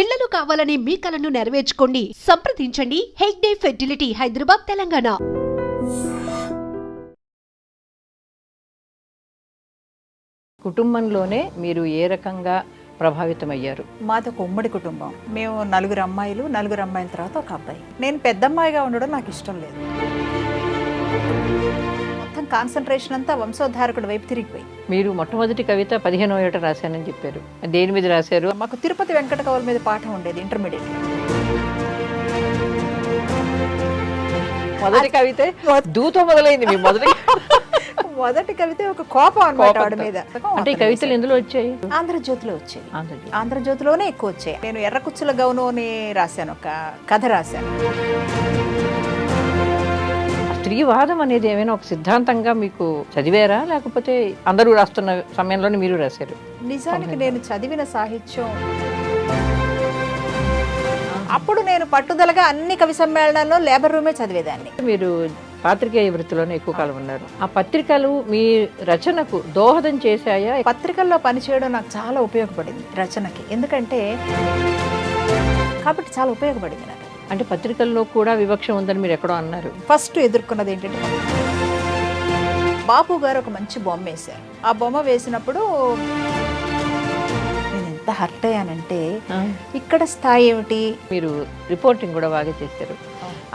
పిల్లలు కావాలని మీ కలను నెరవేర్చుకోండి. సంప్రదించండి హెగ్డే ఫెర్టిలిటీ, హైదరాబాద్, తెలంగాణ. కుటుంబంలోనే మీరు ఏ రకంగా ప్రభావితమయ్యారు? మాది ఒక ఉమ్మడి కుటుంబం. మేము నలుగురు అమ్మాయిల తర్వాత ఒక అబ్బాయి. నేను పెద్దమ్మాయిగా ఉండడం నాకు ఇష్టం లేదు. మొత్తం కాన్సన్ట్రేషన్ అంతా వంశోద్ధారకుడు వైపు తిరిగిపోయి. మీరు మొట్టమొదటి కవిత 15వ ఏట రాశానని చెప్పారు. దేని మీద రాశారు? మాకు తిరుపతి వెంకట కవుల మీద పాఠం ఉండేది ఇంటర్మీడియట్. మొదటి కవిత దూతో మొదలైంది. మీ మొదటి కవిత ఒక కోపం అన్నమాట ఆవిడ మీద. అంటే ఈ కవితలు ఎందులో వచ్చాయి? ఆంధ్రజ్యోతిలో వచ్చాయి. ఆంధ్రజ్యోతిలోనే ఎక్కువ వచ్చాయి. నేను ఎర్రకుచ్చుల గౌను అని రాశాను, ఒక కథ రాశాను. స్త్రీవాదం అనేది ఏమైనా ఒక సిద్ధాంతంగా మీకు చదివారా, లేకపోతే అందరూ రాస్తున్న సమయంలోనే మీరు రాశారు? నిజానికి నేను చదివిన సాహిత్యం అప్పుడు నేను పట్టుదలగా అన్ని కవి సమ్మేళనాల్లో లేబర్ రూమే చదివేదాన్ని. మీరు పాత్రికేయ వృత్తిలోనే ఎక్కువ కాలం ఉన్నారు. ఆ పత్రికలు మీ రచనకు దోహదం చేశాయా? పత్రికల్లో పనిచేయడం నాకు చాలా ఉపయోగపడింది రచనకి. ఎందుకంటే కాబట్టి చాలా ఉపయోగపడింది నాకు. అంటే పత్రికల్లో కూడా వివక్ష ఉందని మీరు ఎక్కడో అన్నారు. ఫస్ట్ ఎదుర్కొన్నది ఏంటంటే, బాపు గారు ఒక మంచి బొమ్మ వేశారు. ఆ బొమ్మ వేసినప్పుడు నేను ఎంత హర్ట్ అయ్యానంటే, ఇక్కడ స్థాయి ఏమిటి. మీరు రిపోర్టింగ్ కూడా బాగా చేశారు.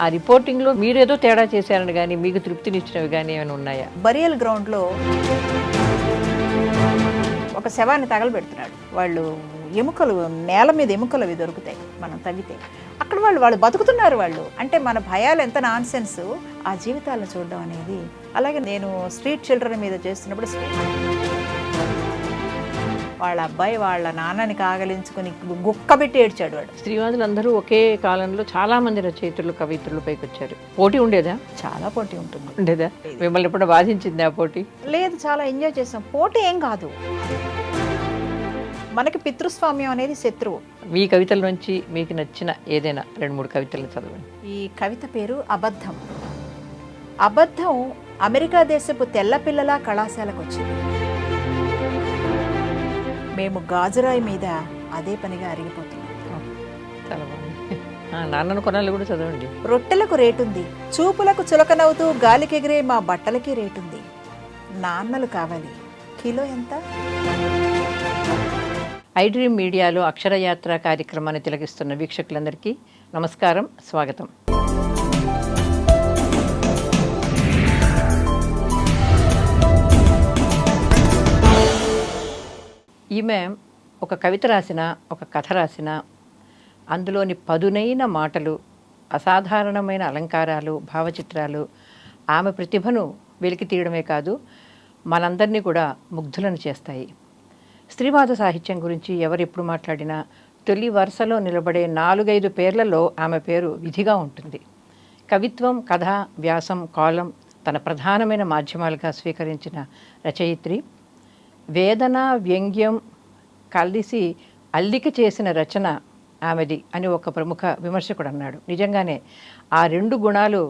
ఆ రిపోర్టింగ్లో మీరేదో తేడా చేశారని కానీ మీకు తృప్తినిచ్చినవి కానీ ఏమైనా ఉన్నాయా? బరియల్ గ్రౌండ్లో ఒక శవాన్ని తగలబెడుతున్నాడు. వాళ్ళు ఎముకలు, నేల మీద ఎముకలు అవి దొరుకుతాయి మనం తవ్వితే. అక్కడ వాళ్ళు బతుకుతున్నారు. వాళ్ళు అంటే మన భయాలు ఎంత నాన్ సెన్స్, ఆ జీవితాలను చూడడం అనేది. అలాగే నేను స్ట్రీట్ చిల్డ్రన్ మీద చేస్తున్నప్పుడు వాళ్ళ అబ్బాయి వాళ్ళ నాన్నని కాగలించుకుని గుక్కబెట్టి ఏడ్చాడు వాడు. స్త్రీవాదులందరూ ఒకే కాలంలో చాలా మంది రచయితలు కవిత్రులు పైకి వచ్చారు. పోటీ ఉండేదా? చాలా పోటీ ఉంటుంది. ఉండేదా? మిమ్మల్ని ఎప్పుడు బాధించింది ఆ పోటీ? లేదు, చాలా ఎంజాయ్ చేసాం. పోటీ ఏం కాదు, మనకి పితృస్వామ్యం అనేది శత్రువు. మీ కవితల నుంచి మీకు నచ్చిన ఏదైనా 2-3 కవితలను చదవండి. ఈ కవిత పేరు అబద్ధం. అబద్ధం అమెరికా దేశపు తెల్లపిల్లల కళాశాలకు వచ్చింది. మేము గాజురాయి మీద అదే పనిగా అరిగిపోతున్నాం. చాలా బాగుంది. నాన్నను కొనాలి కూడా చదవండి. రొట్టెలకు రేటుంది, చూపులకు చులకనవుతూ గాలికెగిరే మా బట్టలకి రేటుంది. నాన్నలు కావాలి, కిలో ఎంత? ఐ డ్రీమ్ మీడియాలో అక్షరయాత్ర కార్యక్రమాన్ని తిలకిస్తున్న వీక్షకులందరికీ నమస్కారం, స్వాగతం. ఈమె ఒక కవిత రాసిన, ఒక కథ రాసిన, అందులోని పదునైన మాటలు, అసాధారణమైన అలంకారాలు, భావచిత్రాలు ఆమె ప్రతిభను వెలికి తీయడమే కాదు, మనందరినీ కూడా ముగ్ధులను చేస్తాయి. స్త్రీవాద సాహిత్యం గురించి ఎవరెప్పుడు మాట్లాడినా తొలి వరుసలో నిలబడే 4-5 పేర్లలో ఆమె పేరు విధిగా ఉంటుంది. కవిత్వం, కథ, వ్యాసం, కాలం తన ప్రధానమైన మాధ్యమాలుగా స్వీకరించిన రచయిత్రి. వేదన, వ్యంగ్యం కలిసి అల్లిక చేసిన రచన ఆమెది అని ఒక ప్రముఖ విమర్శకుడు అన్నాడు. నిజంగానే ఆ 2 గుణాలు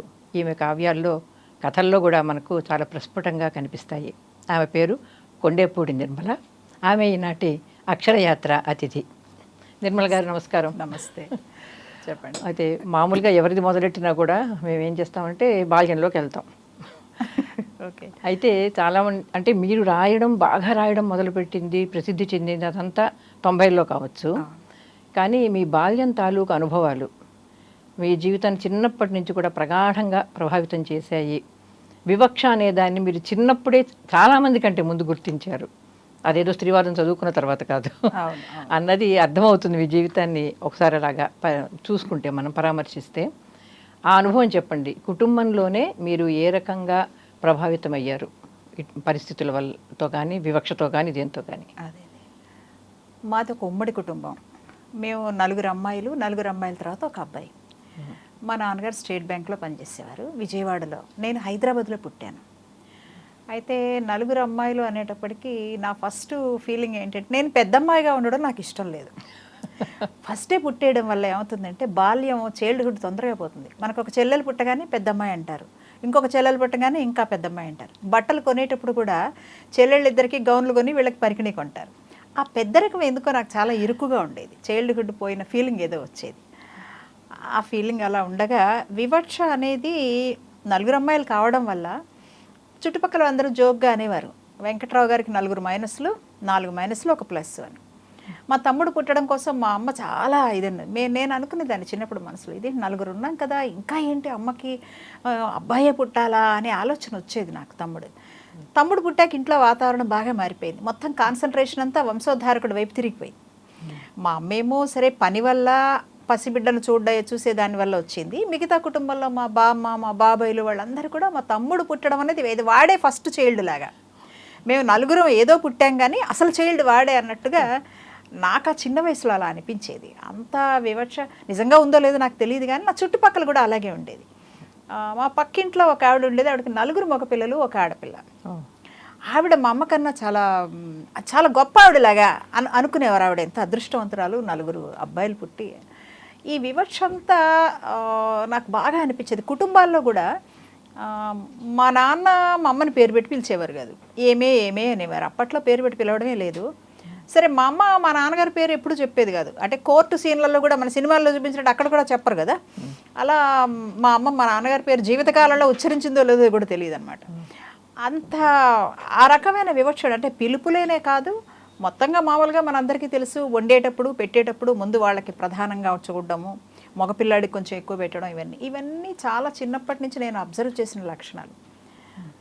ఈమె కావ్యాల్లో, కథల్లో కూడా మనకు చాలా ప్రస్ఫుటంగా కనిపిస్తాయి. ఆమె పేరు కొండేపూడి నిర్మల. ఆమె ఈనాటి అక్షరయాత్ర అతిథి. నిర్మల గారు నమస్కారం. నమస్తే, చెప్పండి. అయితే మామూలుగా ఎవరిది మొదలెట్టినా కూడా మేము ఏం చేస్తామంటే బాల్యంలోకి వెళ్తాం. ఓకే. అయితే చాలామంది అంటే మీరు బాగా రాయడం మొదలుపెట్టింది, ప్రసిద్ధి చెందింది అదంతా 90ల్లో కావచ్చు. కానీ మీ బాల్యం తాలూకు అనుభవాలు మీ జీవితాన్ని చిన్నప్పటి నుంచి కూడా ప్రగాఢంగా ప్రభావితం చేశాయి. వివక్ష అనే దాన్ని మీరు చిన్నప్పుడే చాలామంది కంటే ముందు గుర్తించారు. అదేదో స్త్రీవాదం చదువుకున్న తర్వాత కాదు అన్నది అర్థమవుతుంది. మీ జీవితాన్ని ఒకసారి అలాగా చూసుకుంటే, మనం పరామర్శిస్తే ఆ అనుభవం చెప్పండి. కుటుంబంలోనే మీరు ఏ రకంగా ప్రభావితమయ్యారు, పరిస్థితుల వల్లతో కానీ, వివక్షతో కానీ, దేంతో కానీ? అదే, మాది ఒక ఉమ్మడి కుటుంబం. మేము నలుగురు అమ్మాయిల తర్వాత ఒక అబ్బాయి. మా నాన్నగారు స్టేట్ బ్యాంక్లో పనిచేసేవారు విజయవాడలో. నేను హైదరాబాద్లో పుట్టాను. అయితే నలుగురు అమ్మాయిలు అనేటప్పటికీ నా ఫస్ట్ ఫీలింగ్ ఏంటంటే, నేను పెద్దమ్మాయిగా ఉండడం నాకు ఇష్టం లేదు. ఫస్టే పుట్టేయడం వల్ల ఏమవుతుందంటే, బాల్యం, చైల్డ్హుడ్ తొందరగా పోతుంది. మనకు ఒక చెల్లెలు పుట్టగానే పెద్దమ్మాయి అంటారు, ఇంకొక చెల్లెలు పుట్టగానే ఇంకా పెద్దమ్మాయి అంటారు. బట్టలు కొనేటప్పుడు కూడా చెల్లెళ్ళిద్దరికి గౌన్లు కొని వీళ్ళకి పరికిణీ కొంటారు. ఆ పెద్దరికం ఎందుకో నాకు చాలా ఇరుకుగా ఉండేది. చైల్డ్హుడ్ పోయిన ఫీలింగ్ ఏదో వచ్చేది. ఆ ఫీలింగ్ అలా ఉండగా వివక్ష అనేది నలుగురు అమ్మాయిలు కావడం వల్ల చుట్టుపక్కల అందరూ జోక్గా అనేవారు, వెంకట్రావు గారికి 4 మైనస్లు, 4 మైనస్లు 1 ప్లస్ అని. మా తమ్ముడు పుట్టడం కోసం మా అమ్మ చాలా ఇదన్నది. నేను అనుకునేదాన్ని చిన్నప్పుడు మనసులో, ఇది 4 ఉన్నాం కదా, ఇంకా ఏంటి అమ్మకి అబ్బాయే పుట్టాలా అనే ఆలోచన వచ్చేది నాకు. తమ్ముడు పుట్టాక ఇంట్లో వాతావరణం బాగా మారిపోయింది. మొత్తం కాన్సన్ట్రేషన్ అంతా వంశోద్ధారకుడు వైపు తిరిగిపోయింది. మా అమ్మేమో సరే పని వల్ల పసిబిడ్డను చూసేదాని వల్ల వచ్చింది. మిగతా కుటుంబంలో మా బామ్మ, మా బాబాయిలు వాళ్ళందరూ కూడా మా తమ్ముడు పుట్టడం అనేది వాడే ఫస్ట్ చైల్డ్ లాగా. మేము 4 ఏదో పుట్టాం కానీ అసలు చైల్డ్ వాడే అన్నట్టుగా నాకు ఆ చిన్న వయసులో అలా అనిపించేది. అంత వివక్ష నిజంగా ఉందో లేదో నాకు తెలియదు కానీ నా చుట్టుపక్కల కూడా అలాగే ఉండేది. మా పక్కింట్లో ఒక ఆవిడ ఉండేది, ఆవిడకి 4 మగపిల్లలు, 1 ఆడపిల్ల. ఆవిడ మా అమ్మ కన్నా చాలా చాలా గొప్ప ఆవిడలాగా అనుకునేవారు. ఆవిడ ఎంత అదృష్టవంతురాలు, 4 అబ్బాయిలు పుట్టి. ఈ వివక్ష అంతా నాకు బాగా అనిపించేది. కుటుంబాల్లో కూడా మా నాన్న మా అమ్మని పేరు పెట్టి పిలిచేవారు కాదు, ఏమే అనేవారు. అప్పట్లో పేరు పెట్టి పిలవడమే లేదు. సరే మా అమ్మ మా నాన్నగారి పేరు ఎప్పుడు చెప్పేది కాదు. అంటే కోర్టు సీన్లలో కూడా మన సినిమాల్లో చూపించినట్టు అక్కడ కూడా చెప్పరు కదా. అలా మా అమ్మ మా నాన్నగారి పేరు జీవితకాలంలో ఉచ్చరించిందో లేదో కూడా తెలియదు అనమాట. అంత ఆ రకమైన వివక్ష అంటే పిలుపులేనే కాదు, మొత్తంగా మామూలుగా మనందరికీ తెలుసు, వండేటప్పుడు పెట్టేటప్పుడు ముందు వాళ్ళకి ప్రధానంగా చూడడము, మగపిల్లాడికి కొంచెం ఎక్కువ పెట్టడం, ఇవన్నీ చాలా చిన్నప్పటి నుంచి నేను అబ్జర్వ్ చేసిన లక్షణాలు.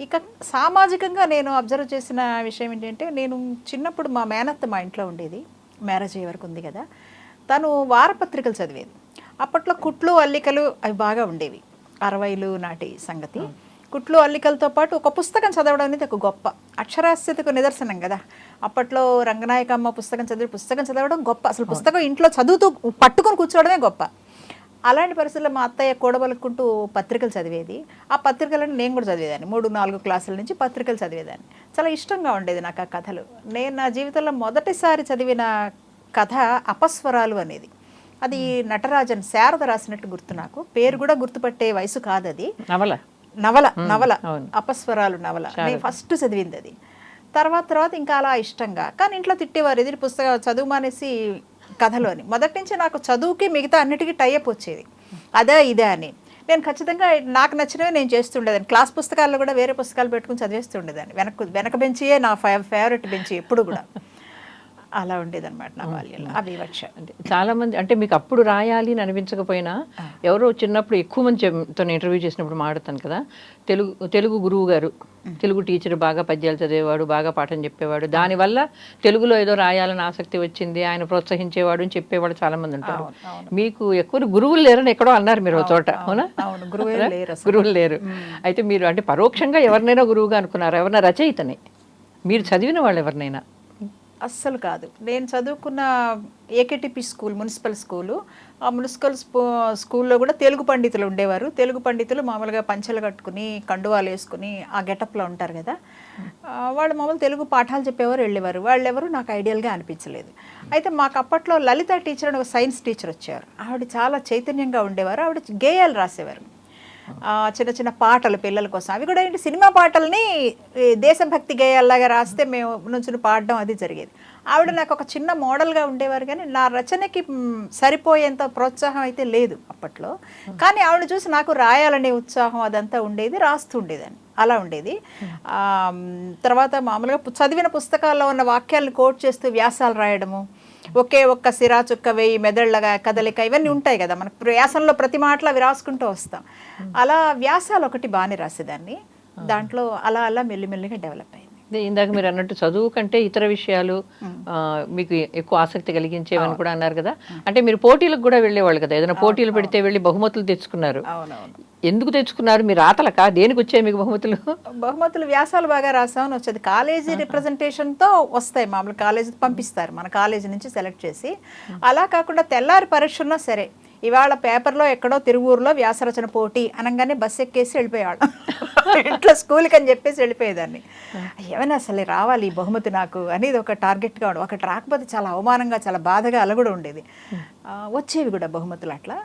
ఇక సామాజికంగా నేను అబ్జర్వ్ చేసిన విషయం ఏంటంటే, నేను చిన్నప్పుడు మా మేనత్త మా ఇంట్లో ఉండేది, మ్యారేజ్ అయ్యే వరకు ఉంది కదా, తను వారపత్రికలు చదివేది. అప్పట్లో కుట్లు అల్లికలు అవి బాగా ఉండేవి, 60లు నాటి సంగతి. కుట్లు అల్లికలతో పాటు ఒక పుస్తకం చదవడం అనేది ఒక గొప్ప అక్షరాస్యతకు నిదర్శనం కదా. అప్పట్లో రంగనాయకమ్మ పుస్తకం చదవడం గొప్ప. అసలు పుస్తకం ఇంట్లో చదువుతూ పట్టుకొని కూర్చోవడమే గొప్ప. అలాంటి పరిస్థితుల్లో మా అత్తయ్య కూడబలుకుంటూ పత్రికలు చదివేది. ఆ పత్రికలను నేను కూడా చదివేదాన్ని. 3-4 క్లాసుల నుంచి పత్రికలు చదివేదాన్ని. చాలా ఇష్టంగా ఉండేది నాకు ఆ కథలు. నేను నా జీవితంలో మొదటిసారి చదివిన కథ అపస్వరాలు అనేది. అది నటరాజన్ శారద రాసినట్టు గుర్తు. నాకు పేరు కూడా గుర్తుపట్టే వయసు కాదు. అది నవల అపస్వరాలు నవల. నేను ఫస్ట్ చదివింది అది. తర్వాత ఇంకా అలా ఇష్టంగా, కానీ ఇంట్లో తిట్టేవారు, ఇది పుస్తకం చదువు మానేసి కథలు అని. మొదటి నుంచి నాకు చదువుకి మిగతా అన్నిటికీ టైఅప్ వచ్చేది, అదే ఇదే అని. నేను ఖచ్చితంగా నాకు నచ్చినవి నేను చేస్తుండేదాన్ని. క్లాస్ పుస్తకాల్లో కూడా వేరే పుస్తకాలు పెట్టుకుని చదివేస్తుండేదాన్ని. వెనక బెంచియే నా ఫేవరెట్ బెంచి ఎప్పుడు కూడా. అలా ఉండేదన్నమాట నా బాల్యంలో ఆ వివక్ష. అంటే చాలామంది, అంటే మీకు అప్పుడు రాయాలి అని అనిపించకపోయినా, ఎవరో చిన్నప్పుడు ఎక్కువ మందితో ఇంటర్వ్యూ చేసినప్పుడు మాట్లాడతాను కదా, తెలుగు గురువు గారు, తెలుగు టీచర్, బాగా పద్యాలు చదివేవాడు, బాగా పాఠం చెప్పేవాడు, దానివల్ల తెలుగులో ఏదో రాయాలని ఆసక్తి వచ్చింది, ఆయన ప్రోత్సహించేవాడు అని చెప్పేవాడు చాలామంది ఉంటారు. మీకు ఎక్కువ గురువులు లేరని ఎక్కడో అన్నారు మీరు ఒక చోట, అవునా? గురువులు లేరు. అయితే మీరు అంటే పరోక్షంగా ఎవరినైనా గురువుగా అనుకున్నారు? ఎవరైనా రచయితని మీరు చదివిన వాళ్ళు ఎవరినైనా? అస్సలు కాదు. నేను చదువుకున్న ఏకేటిపి స్కూల్, మున్సిపల్ స్కూలు. ఆ మున్సిపల్ స్కూల్లో కూడా తెలుగు పండితులు ఉండేవారు. తెలుగు పండితులు మామూలుగా పంచెలు కట్టుకుని, కండువాలు వేసుకుని ఆ గెటప్లో ఉంటారు కదా, వాళ్ళు మామూలు తెలుగు పాఠాలు చెప్పేవారు, వెళ్ళేవారు. వాళ్ళు ఎవరు నాకు ఐడియల్గా అనిపించలేదు. అయితే మాకు అప్పట్లో లలిత టీచర్ అని ఒక సైన్స్ టీచర్ వచ్చారు. ఆవిడ చాలా చైతన్యంగా ఉండేవారు. ఆవిడ గేయాలు రాసేవారు, చిన్న చిన్న పాటలు పిల్లల కోసం. అవి కూడా ఏంటి, సినిమా పాటల్ని దేశభక్తి గేయాల్లాగా రాస్తే మేము నుంచి పాడడం అది జరిగేది. ఆవిడ నాకు ఒక చిన్న మోడల్గా ఉండేవారు, కానీ నా రచనకి సరిపోయేంత ప్రోత్సాహం అయితే లేదు అప్పట్లో. కానీ ఆవిడ చూసి నాకు రాయాలనే ఉత్సాహం అదంతా ఉండేది, రాస్తూ ఉండేదాన్ని. అలా ఉండేది. తర్వాత మామూలుగా చదివిన పుస్తకాల్లో ఉన్న వాక్యాలను కోట్ చేస్తూ వ్యాసాలు రాయడము, ఒకే ఒక్క సిరా చుక్క వేయి మెదళ్ళగా కదలిక, ఇవన్నీ ఉంటాయి కదా మనకు వ్యాసంలో, ప్రతి మాటలు అవి రాసుకుంటూ వస్తాం. అలా వ్యాసాలు ఒకటి బాగానే రాసేదాన్ని. దాంట్లో అలా అలా మెల్లిమెల్లిగా డెవలప్ అయింది. ఇందాక మీరు అన్నట్టు చదువు కంటే ఇతర విషయాలు మీకు ఎక్కువ ఆసక్తి కలిగించేవని కూడా అన్నారు కదా. అంటే మీరు పోటీలకు కూడా వెళ్ళేవాళ్ళు కదా, ఏదైనా పోటీలు పెడితే వెళ్ళి బహుమతులు తెచ్చుకున్నారు. ఎందుకు తెచ్చుకున్నారు? మీరు రాతలకా, దేనికి వచ్చాయి మీకు బహుమతులు? బహుమతులు వ్యాసాలు బాగా రాసామని వచ్చేది. కాలేజీ రిప్రజెంటేషన్తో వస్తాయి, మామూలు కాలేజీ పంపిస్తారు, మన కాలేజీ నుంచి సెలెక్ట్ చేసి. అలా కాకుండా తెల్లారి పరీక్ష ఉన్నా సరే, ఇవాళ పేపర్లో ఎక్కడో తిరువూరులో వ్యాసరచన పోటీ అనగానే బస్సు ఎక్కేసి వెళ్ళిపోయేవాళ్ళం ఇంట్లో స్కూల్కి అని చెప్పేసి వెళ్ళిపోయేదాన్ని. ఏమైనా అసలు రావాలి ఈ బహుమతి నాకు అనేది ఒక టార్గెట్గా ఉండేది. ఒకటి రాకపోతే చాలా అవమానంగా, చాలా బాధగా అలా కూడా ఉండేది. వచ్చేవి కూడా బహుమతులు. అట్లా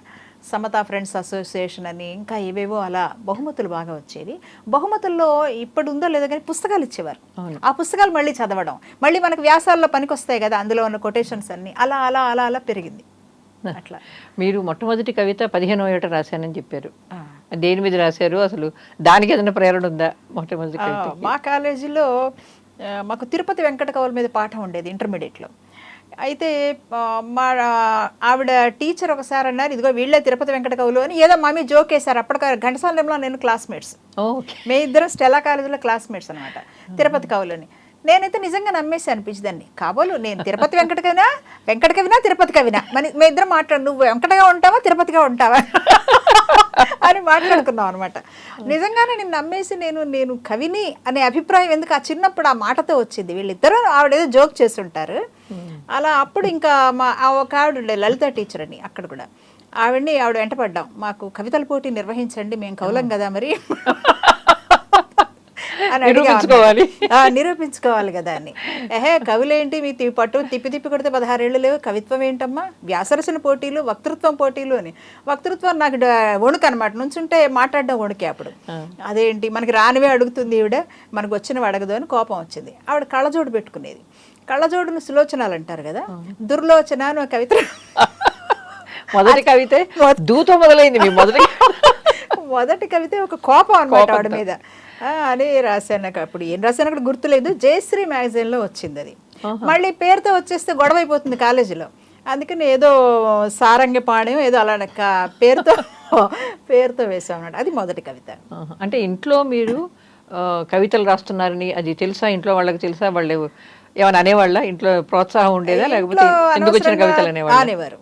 సమతా ఫ్రెండ్స్ అసోసియేషన్ అని ఇంకా ఏవేవో అలా బహుమతులు బాగా వచ్చేవి. బహుమతుల్లో ఇప్పుడు ఉందో లేదో కానీ పుస్తకాలు ఇచ్చేవారు. ఆ పుస్తకాలు మళ్ళీ చదవడం, మళ్ళీ మనకు వ్యాసాల్లో పనికొస్తాయి కదా అందులో ఉన్న కొటేషన్స్ అన్ని, అలా అలా అలా అలా పెరిగింది అట్లా. మీరు మొట్టమొదటి కవిత 15వ ఏట రాశానని చెప్పారు. దేని మీద రాశారు, అసలు దానికి ఏదైనా ప్రేరణ ఉందా? మొట్టమొదటి కవిత మా కాలేజీలో మాకు తిరుపతి వెంకట కవుల మీద పాఠం ఉండేది ఇంటర్మీడియట్లో. అయితే మా ఆవిడ టీచర్ ఒకసారి అన్నారు, ఇదిగో వీళ్ళే తిరుపతి వెంకట కవులు అని ఏదో మా మీద జోక్ వేశారు. అప్పటికి ఘంటసాలంలో నేను క్లాస్మేట్స్, మే ఇద్దరం స్టెలా కాలేజీలో క్లాస్మేట్స్ అనమాట, తిరుపతి కవులని. నేనైతే నిజంగా నమ్మేసాను పిచ్చిదాన్ని. కాబోలు నేను తిరుపతి వెంకట కవినా తిరుపతి కవినా, మరి మీ ఇద్దరం మాట్లాడు, నువ్వు వెంకటగా ఉంటావా తిరుపతిగా ఉంటావా అని మాట్లాడుకున్నాం అనమాట. నిజంగానే నేను నమ్మేసి నేను కవిని అనే అభిప్రాయం ఎందుకు ఆ చిన్నప్పుడు ఆ మాటతో వచ్చింది. వీళ్ళిద్దరూ ఆవిడేదో జోక్ చేస్తుంటారు అలా. అప్పుడు ఇంకా ఒక ఆవిడ ఉండే లలిత టీచర్ అని, అక్కడ కూడా ఆవిడ వెంటపడ్డాం, మాకు కవితల పోటీ నిర్వహించండి, మేము కవులం కదా మరి అని నిరూపించుకోవాలి కదా అని. కవులేంటి మీ పట్టు తిప్పి కొడితే 16 ఏళ్ళు లేవు, కవిత్వం ఏంటమ్మా, వ్యాసరచన పోటీలు, వక్తృత్వం పోటీలు అని. వక్తృత్వం నాకు వణుకు అనమాట, నుంచుంటే మాట్లాడడం వణుకే. అప్పుడు అదేంటి మనకి రానివే అడుగుతుంది ఈవిడ, మనకు వచ్చినవి అడగదు అని కోపం వచ్చింది. ఆవిడ కళ్ళజోడు పెట్టుకునేది. కళ్ళజోడును సులోచనాలు అంటారు కదా, దుర్లోచన అని ఒక కవిత. మొదటి కవిత దూతో మొదలైంది మీ మొదటి కవిత ఒక కోపం అనమాట ఆవిడ మీద అని రాశాను. నాకు అప్పుడు ఏం రాశాను అక్కడ గుర్తులేదు. జయశ్రీ మ్యాగజైన్లో వచ్చింది అది. మళ్ళీ పేరుతో వచ్చేస్తే గొడవ అయిపోతుంది కాలేజీలో, అందుకని ఏదో సారంగపాణ్యం ఏదో అలా పేరుతో వేసాం అన్నమాట. అది మొదటి కవిత. అంటే ఇంట్లో మీరు కవితలు రాస్తున్నారని అది తెలుసా? ఇంట్లో వాళ్ళకి తెలుసా? వాళ్ళు ఏమైనా అనేవాళ్ళ? ఇంట్లో ప్రోత్సాహం ఉండేదా, లేకపోతే ఎందుకు వచ్చిన కవితలు అనేవారు?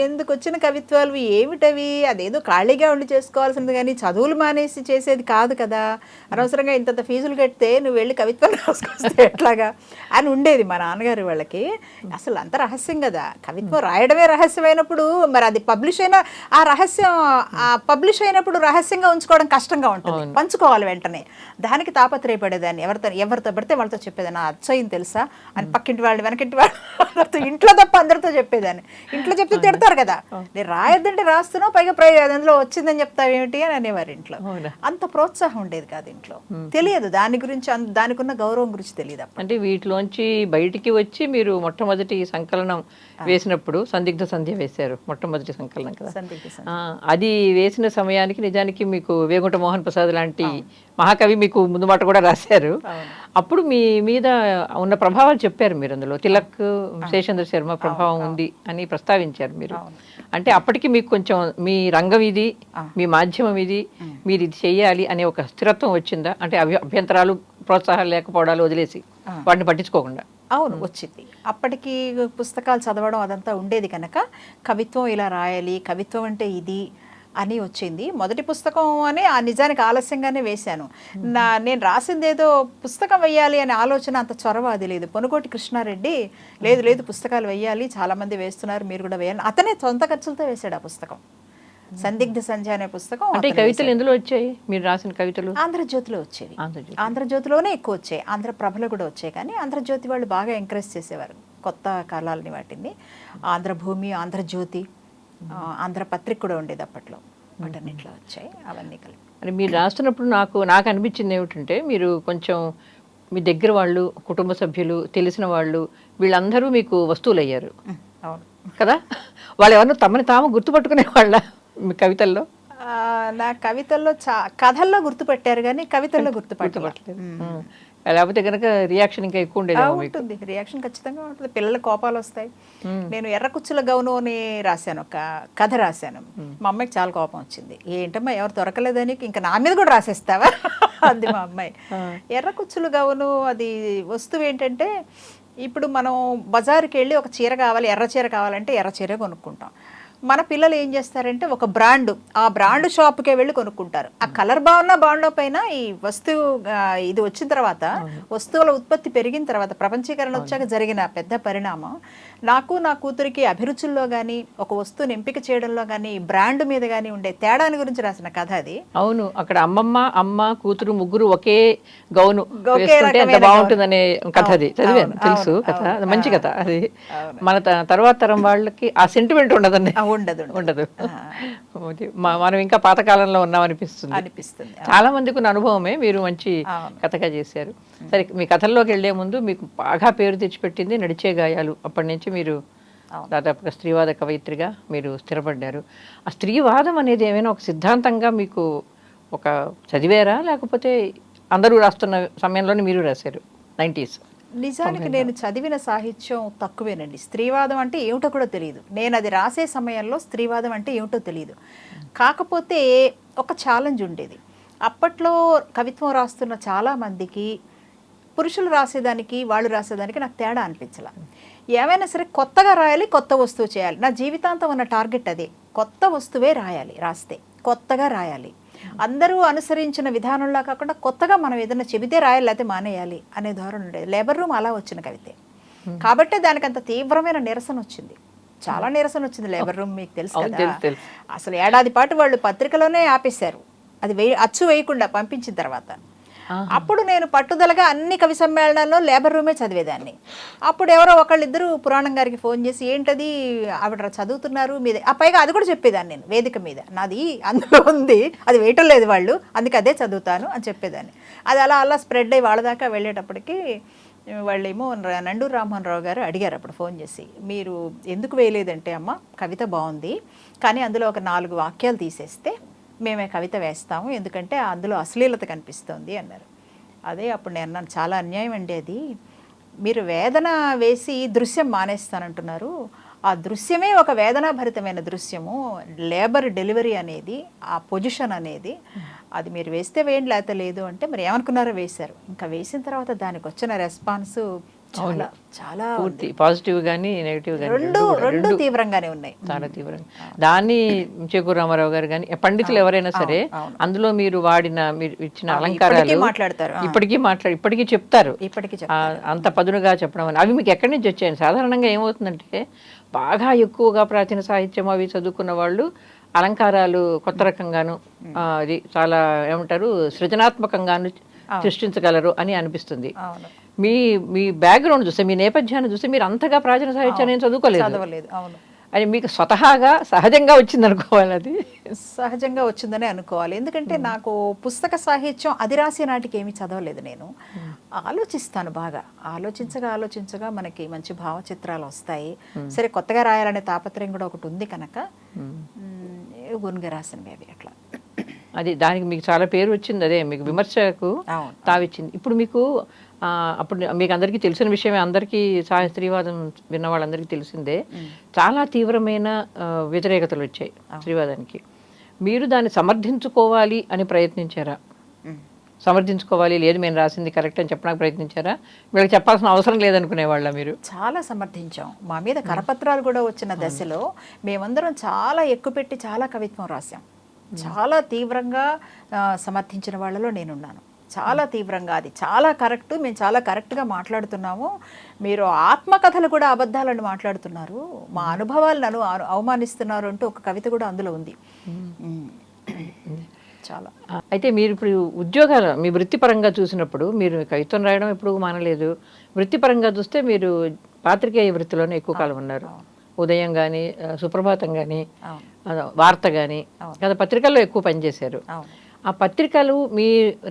ఎందుకు వచ్చిన కవిత్వాలు ఏమిటవి, అదేదో ఖాళీగా ఉండి చేసుకోవాల్సింది కానీ చదువులు మానేసి చేసేది కాదు కదా, అనవసరంగా ఇంత ఫీజులు కడితే నువ్వు వెళ్ళి కవిత్వం రాసుకొస్తే ఎట్లాగా అని ఉండేది మా నాన్నగారు వాళ్ళకి. అసలు అంత రహస్యం కదా, కవిత్వం రాయడమే రహస్యమైనప్పుడు మరి అది పబ్లిష్ అయినా ఆ రహస్యం పబ్లిష్ అయినప్పుడు రహస్యంగా ఉంచుకోవడం కష్టంగా ఉంటుంది, పంచుకోవాలి వెంటనే. దానికి తాపత్రయపడేదాన్ని. ఎవరితో పడితే వాళ్ళతో చెప్పేదాన్ని, అచ్చయింది తెలుసా అని పక్కింటి వాళ్ళు వెనకింటి వాళ్ళతో, ఇంట్లో తప్ప అందరితో చెప్పేదాన్ని. ఇంట్లో చెప్తే తిడతారు కదా, నేను రాయొద్దంటే రాస్తున్నావు, పైగా అందులో వచ్చిందని చెప్తావేమిటి అని అనేవారు ఇంట్లో. అంత ప్రోత్సాహం ఉండేది కాదు ఇంట్లో, తెలియదు దాని గురించి, దానికి ఉన్న గౌరవం గురించి తెలియదు. అంటే వీటిలోంచి బయటికి వచ్చి మీరు మొట్టమొదటి సంకలనం వేసినప్పుడు సందిగ్ధ సంధ్య వేశారు, మొట్టమొదటి సంకలనం కదా. అది వేసిన సమయానికి నిజానికి మీకు వేగుంట మోహన్ ప్రసాద్ లాంటి మహాకవి మీకు ముందు మాట కూడా రాశారు. అప్పుడు మీ మీద ఉన్న ప్రభావాలు చెప్పారు మీరు అందులో. తిలక్, శేషేంద్ర శర్మ ప్రభావం ఉంది అని ప్రస్తావించారు మీరు. అంటే అప్పటికి మీకు కొంచెం మీ రంగం ఇది, మీ మాధ్యమం ఇది, మీరు ఇది చెయ్యాలి అనే ఒక స్థిరత్వం వచ్చిందా? అంటే అభ్యంతరాలు, ప్రోత్సాహాలు లేకపోవడాలు వదిలేసి వాటిని పట్టించుకోకుండా. అవును, వచ్చింది. అప్పటికి పుస్తకాలు చదవడం అదంతా ఉండేది కనుక కవిత్వం ఇలా రాయాలి, కవిత్వం అంటే ఇది అని వచ్చింది. మొదటి పుస్తకం అని నిజానికి ఆలస్యంగానే వేశాను. నేను రాసింది ఏదో పుస్తకం వెయ్యాలి అనే ఆలోచన అంత చొరవ అది లేదు. పొనుగోటి కృష్ణారెడ్డి లేదు పుస్తకాలు వెయ్యాలి, చాలామంది వేస్తున్నారు, మీరు కూడా వేయాలి, అతనే సొంత ఖర్చులతో వేశాడు ఆ పుస్తకం. సందిగ్ధ సంధ్య అనే పుస్తకం. అంటే కవితలు ఎందులో వచ్చాయి మీరు రాసిన కవితలు? ఆంధ్రజ్యోతిలో వచ్చేవి. ఆంధ్రజ్యోతిలోనే ఎక్కువ వచ్చాయి, ఆంధ్రప్రభలో కూడా వచ్చాయి. కానీ ఆంధ్రజ్యోతి వాళ్ళు బాగా ఎంకరేజ్ చేసేవారు కొత్త కాలాలని, వాటిని. ఆంధ్రభూమి, ఆంధ్రజ్యోతి, ఆంధ్రపత్రిక కూడా ఉండేది అప్పట్లో, వాటన్నిట్లో వచ్చాయి అవన్నీ కలిపి. అని మీరు రాస్తున్నప్పుడు నాకు అనిపించింది ఏమిటంటే, మీరు కొంచెం మీ దగ్గర వాళ్ళు, కుటుంబ సభ్యులు, తెలిసిన వాళ్ళు, వీళ్ళందరూ మీకు వస్తువులు అయ్యారు. అవును కదా. వాళ్ళు ఎవరన్నా తమని తాము గుర్తుపట్టుకునే వాళ్ళ మీ కవితల్లో? నా కవితల్లో కథల్లో గుర్తుపెట్టారు కానీ కవితల్లో గుర్తుపట్టలేదు. లేకపోతే కనుక రియాక్షన్ ఇంకా ఎక్కువ ఉండేది. ఉంటుంది, రియాక్షన్ ఖచ్చితంగా ఉంటుంది, పిల్లల కోపాలు వస్తాయి. నేను ఎర్రకుచ్చుల గౌను అని రాశాను, ఒక కథ రాశాను. మా అమ్మాయికి చాలా కోపం వచ్చింది, ఏంటమ్మా ఎవరు దొరకలేదని ఇంకా నా మీద కూడా రాసేస్తావా అంది మా అమ్మాయి. ఎర్రకుచ్చుల గౌను అది వస్తువు ఏంటంటే, ఇప్పుడు మనం బజారుకి వెళ్ళి ఒక చీర కావాలి, ఎర్ర చీర కావాలంటే ఎర్ర చీర కొనుక్కుంటాం. మన పిల్లలు ఏం చేస్తారంటే ఒక బ్రాండ్, ఆ బ్రాండ్ షాప్కే వెళ్ళి కొనుక్కుంటారు. ఆ కలర్ బాగున్నా ఈ వస్తువు ఇది వచ్చిన తర్వాత, వస్తువుల ఉత్పత్తి పెరిగిన తర్వాత, ప్రపంచీకరణ వచ్చాక జరిగిన పెద్ద పరిణామం. నాకు నా కూతురికి అభిరుచుల్లో కానీ, ఒక వస్తువుని ఎంపిక చేయడంలో కానీ, బ్రాండ్ మీద కానీ ఉండే తేడాని గురించి రాసిన కథ అది. అవును, అక్కడ అమ్మ కూతురు ముగ్గురు ఒకే గౌను ఎంత బాగుంటుందనే కథ అది. చదివాను, తెలుసు కథ, మంచి కథ అది. మన తర్వాత తరం వాళ్ళకి ఆ సెంటిమెంట్ ఉండదండి. ఉండదు ఉండదు. మనం ఇంకా పాతకాలంలో ఉన్నాం అనిపిస్తుంది. అనిపిస్తుంది. చాలా మందికి ఉన్న అనుభవమే, మీరు మంచి కథగా చేశారు. సరే, మీ కథల్లోకి వెళ్లే ముందు మీకు బాగా పేరు తెచ్చిపెట్టింది నడిచే గాయాలు. అప్పటి నుంచి మీరు దాదాపుగా స్త్రీవాద కవయిత్రిగా మీరు స్థిరపడ్డారు. ఆ స్త్రీవాదం అనేది ఏమైనా ఒక సిద్ధాంతంగా మీకు ఒక చదివారా, లేకపోతే అందరూ రాస్తున్న సమయంలోనే మీరు రాశారు 90s? నిజానికి నేను చదివిన సాహిత్యం తక్కువేనండి. స్త్రీవాదం అంటే ఏమిటో కూడా తెలియదు. నేను అది రాసే సమయంలో స్త్రీవాదం అంటే ఏమిటో తెలియదు. కాకపోతే ఒక ఛాలెంజ్ ఉండేది. అప్పట్లో కవిత్వం రాస్తున్న చాలామందికి పురుషులు రాసేదానికి వాళ్ళు రాసేదానికి నాకు తేడా అనిపించాల. ఏమైనా సరే కొత్తగా రాయాలి, కొత్త వస్తువు చేయాలి. నా జీవితాంతం ఉన్న టార్గెట్ అదే. కొత్త వస్తువే రాయాలి, రాస్తే కొత్తగా రాయాలి. అందరూ అనుసరించిన విధానంలో కాకుండా కొత్తగా మనం ఏదైనా చెబితే రాయాలి, లేకపోతే మానేయాలి అనే ధోరణి ఉండేది. లేబర్ రూమ్ అలా వచ్చిన కవితే కాబట్టి దానికి అంత తీవ్రమైన నిరసన వచ్చింది. చాలా నిరసన వచ్చింది లేబర్ రూమ్, మీకు తెలుసు కదా. అసలు ఏడాది పాటు వాళ్ళు పత్రికలోనే ఆపేశారు, అది అచ్చు వేయకుండా పంపించిన తర్వాత. అప్పుడు నేను పట్టుదలగా అన్ని కవి సమ్మేళనాల్లో లేబర్ రూమే చదివేదాన్ని. అప్పుడు ఎవరో ఒకళ్ళిద్దరు పురాణం గారికి ఫోన్ చేసి, ఏంటది ఆవిడ చదువుతున్నారు మీద, ఆ పైగా అది కూడా చెప్పేదాన్ని నేను వేదిక మీద, నాది అందులో ఉంది, అది వేయటం లేదు వాళ్ళు, అందుకే అదే చదువుతాను అని చెప్పేదాన్ని. అది అలా అలా స్ప్రెడ్ అయ్యి వాళ్ళ దాకా వెళ్ళేటప్పటికి వాళ్ళేమో నండూరు రామ్మోహన్ రావు గారు అడిగారు అప్పుడు ఫోన్ చేసి, మీరు ఎందుకు వేయలేదంటే, అమ్మ కవిత బాగుంది కానీ అందులో ఒక 4 వాక్యాలు తీసేస్తే మేమే కవిత వేస్తాము, ఎందుకంటే అందులో అశ్లీలత కనిపిస్తుంది అన్నారు. అదే అప్పుడు నేను అన్నాను, చాలా అన్యాయం అండి అది. మీరు వేదన వేసి దృశ్యం మానేస్తానంటున్నారు. ఆ దృశ్యమే ఒక వేదనాభరితమైన దృశ్యము. లేబర్ డెలివరీ అనేది, ఆ పొజిషన్ అనేది, అది మీరు వేస్తే వేయండి, లేకపోతే లేదు అంటే మరి ఏమనుకున్నారో వేశారు. ఇంకా వేసిన తర్వాత దానికి వచ్చిన రెస్పాన్స్ చాలా చాలా పాజిటివ్ గానీ నెగిటివ్ గానీ రెండు తీవ్రంగానే ఉన్నాయి, చాలా తీవ్రంగా. దాన్ని చేకూరు రామారావు గారు కానీ పండితులు ఎవరైనా సరే అందులో మీరు వాడిన, మీరు ఇచ్చిన అలంకారాలు మాట్లాడతారు, ఇప్పటికీ చెప్తారు. ఇప్పటికీ అంత పదునుగా చెప్పడం అని. అవి మీకు ఎక్కడి నుంచి వచ్చాయండి? సాధారణంగా ఏమవుతుందంటే బాగా ఎక్కువగా ప్రాచీన సాహిత్యం అవి చదువుకున్న వాళ్ళు అలంకారాలు కొత్త రకంగాను, అది చాలా ఏమంటారు సృజనాత్మకంగాను సృష్టించగలరు అని అనిపిస్తుంది. మీ మీ బ్యాక్గ్రౌండ్ చూస్తే, మీ నేపథ్యాన్ని చూస్తే మీరు అంతగా ప్రాచీన సాహిత్యాన్ని చదువుకోలేదు అని మీకు స్వతహాగా సహజంగా వచ్చింది అనుకోవాలి. అది సహజంగా వచ్చిందని అనుకోవాలి. ఎందుకంటే నాకు పుస్తక సాహిత్యం అది రాసే నాటికి ఏమీ చదవలేదు. నేను ఆలోచిస్తాను బాగా, ఆలోచించగా మనకి మంచి భావచిత్రాలు వస్తాయి. సరే, కొత్తగా రాయాలనే తాపత్రయం కూడా ఒకటి ఉంది కనుక గున్గా రాసినవి అవి అట్లా. అది దానికి మీకు చాలా పేరు వచ్చింది, అదే మీకు విమర్శకు తావిచ్చింది. ఇప్పుడు మీకు అప్పుడు మీకు అందరికీ తెలిసిన విషయమే, అందరికీ స్త్రీవాదం విన్న వాళ్ళందరికీ తెలిసిందే, చాలా తీవ్రమైన వ్యతిరేకతలు వచ్చాయి స్త్రీవాదానికి. మీరు దాన్ని సమర్థించుకోవాలి అని ప్రయత్నించారా? సమర్థించుకోవాలి, లేదు మేము రాసింది కరెక్ట్ అని చెప్పడానికి ప్రయత్నించారా? వీళ్ళకి చెప్పాల్సిన అవసరం లేదనుకునే వాళ్ళ మీరు? చాలా సమర్థించాం. మా మీద కరపత్రాలు కూడా వచ్చిన దశలో మేమందరం చాలా ఎక్కువ పెట్టి చాలా కవిత్వం రాసాం. చాలా తీవ్రంగా సమర్థించిన వాళ్ళలో నేనున్నాను. చాలా తీవ్రంగా, అది చాలా కరెక్ట్, మేము చాలా కరెక్ట్గా మాట్లాడుతున్నాము, మీరు ఆత్మకథలు కూడా అబద్ధాలను మాట్లాడుతున్నారు, మా అనుభవాలను అవమానిస్తున్నారు అంటూ ఒక కవిత కూడా అందులో ఉంది. చాలా. అయితే మీరు ఇప్పుడు ఉద్యోగాలు, మీ వృత్తిపరంగా చూసినప్పుడు, మీరు కవిత్వం రాయడం ఎప్పుడు మానలేదు, వృత్తిపరంగా చూస్తే మీరు పాత్రికేయ వృత్తిలోనే ఎక్కువ కాలం ఉన్నారు. ఉదయం కానీ, సుప్రభాతం కానీ, వార్త కానీ, గత పత్రికల్లో ఎక్కువ పనిచేశారు. ఆ పత్రికలు మీ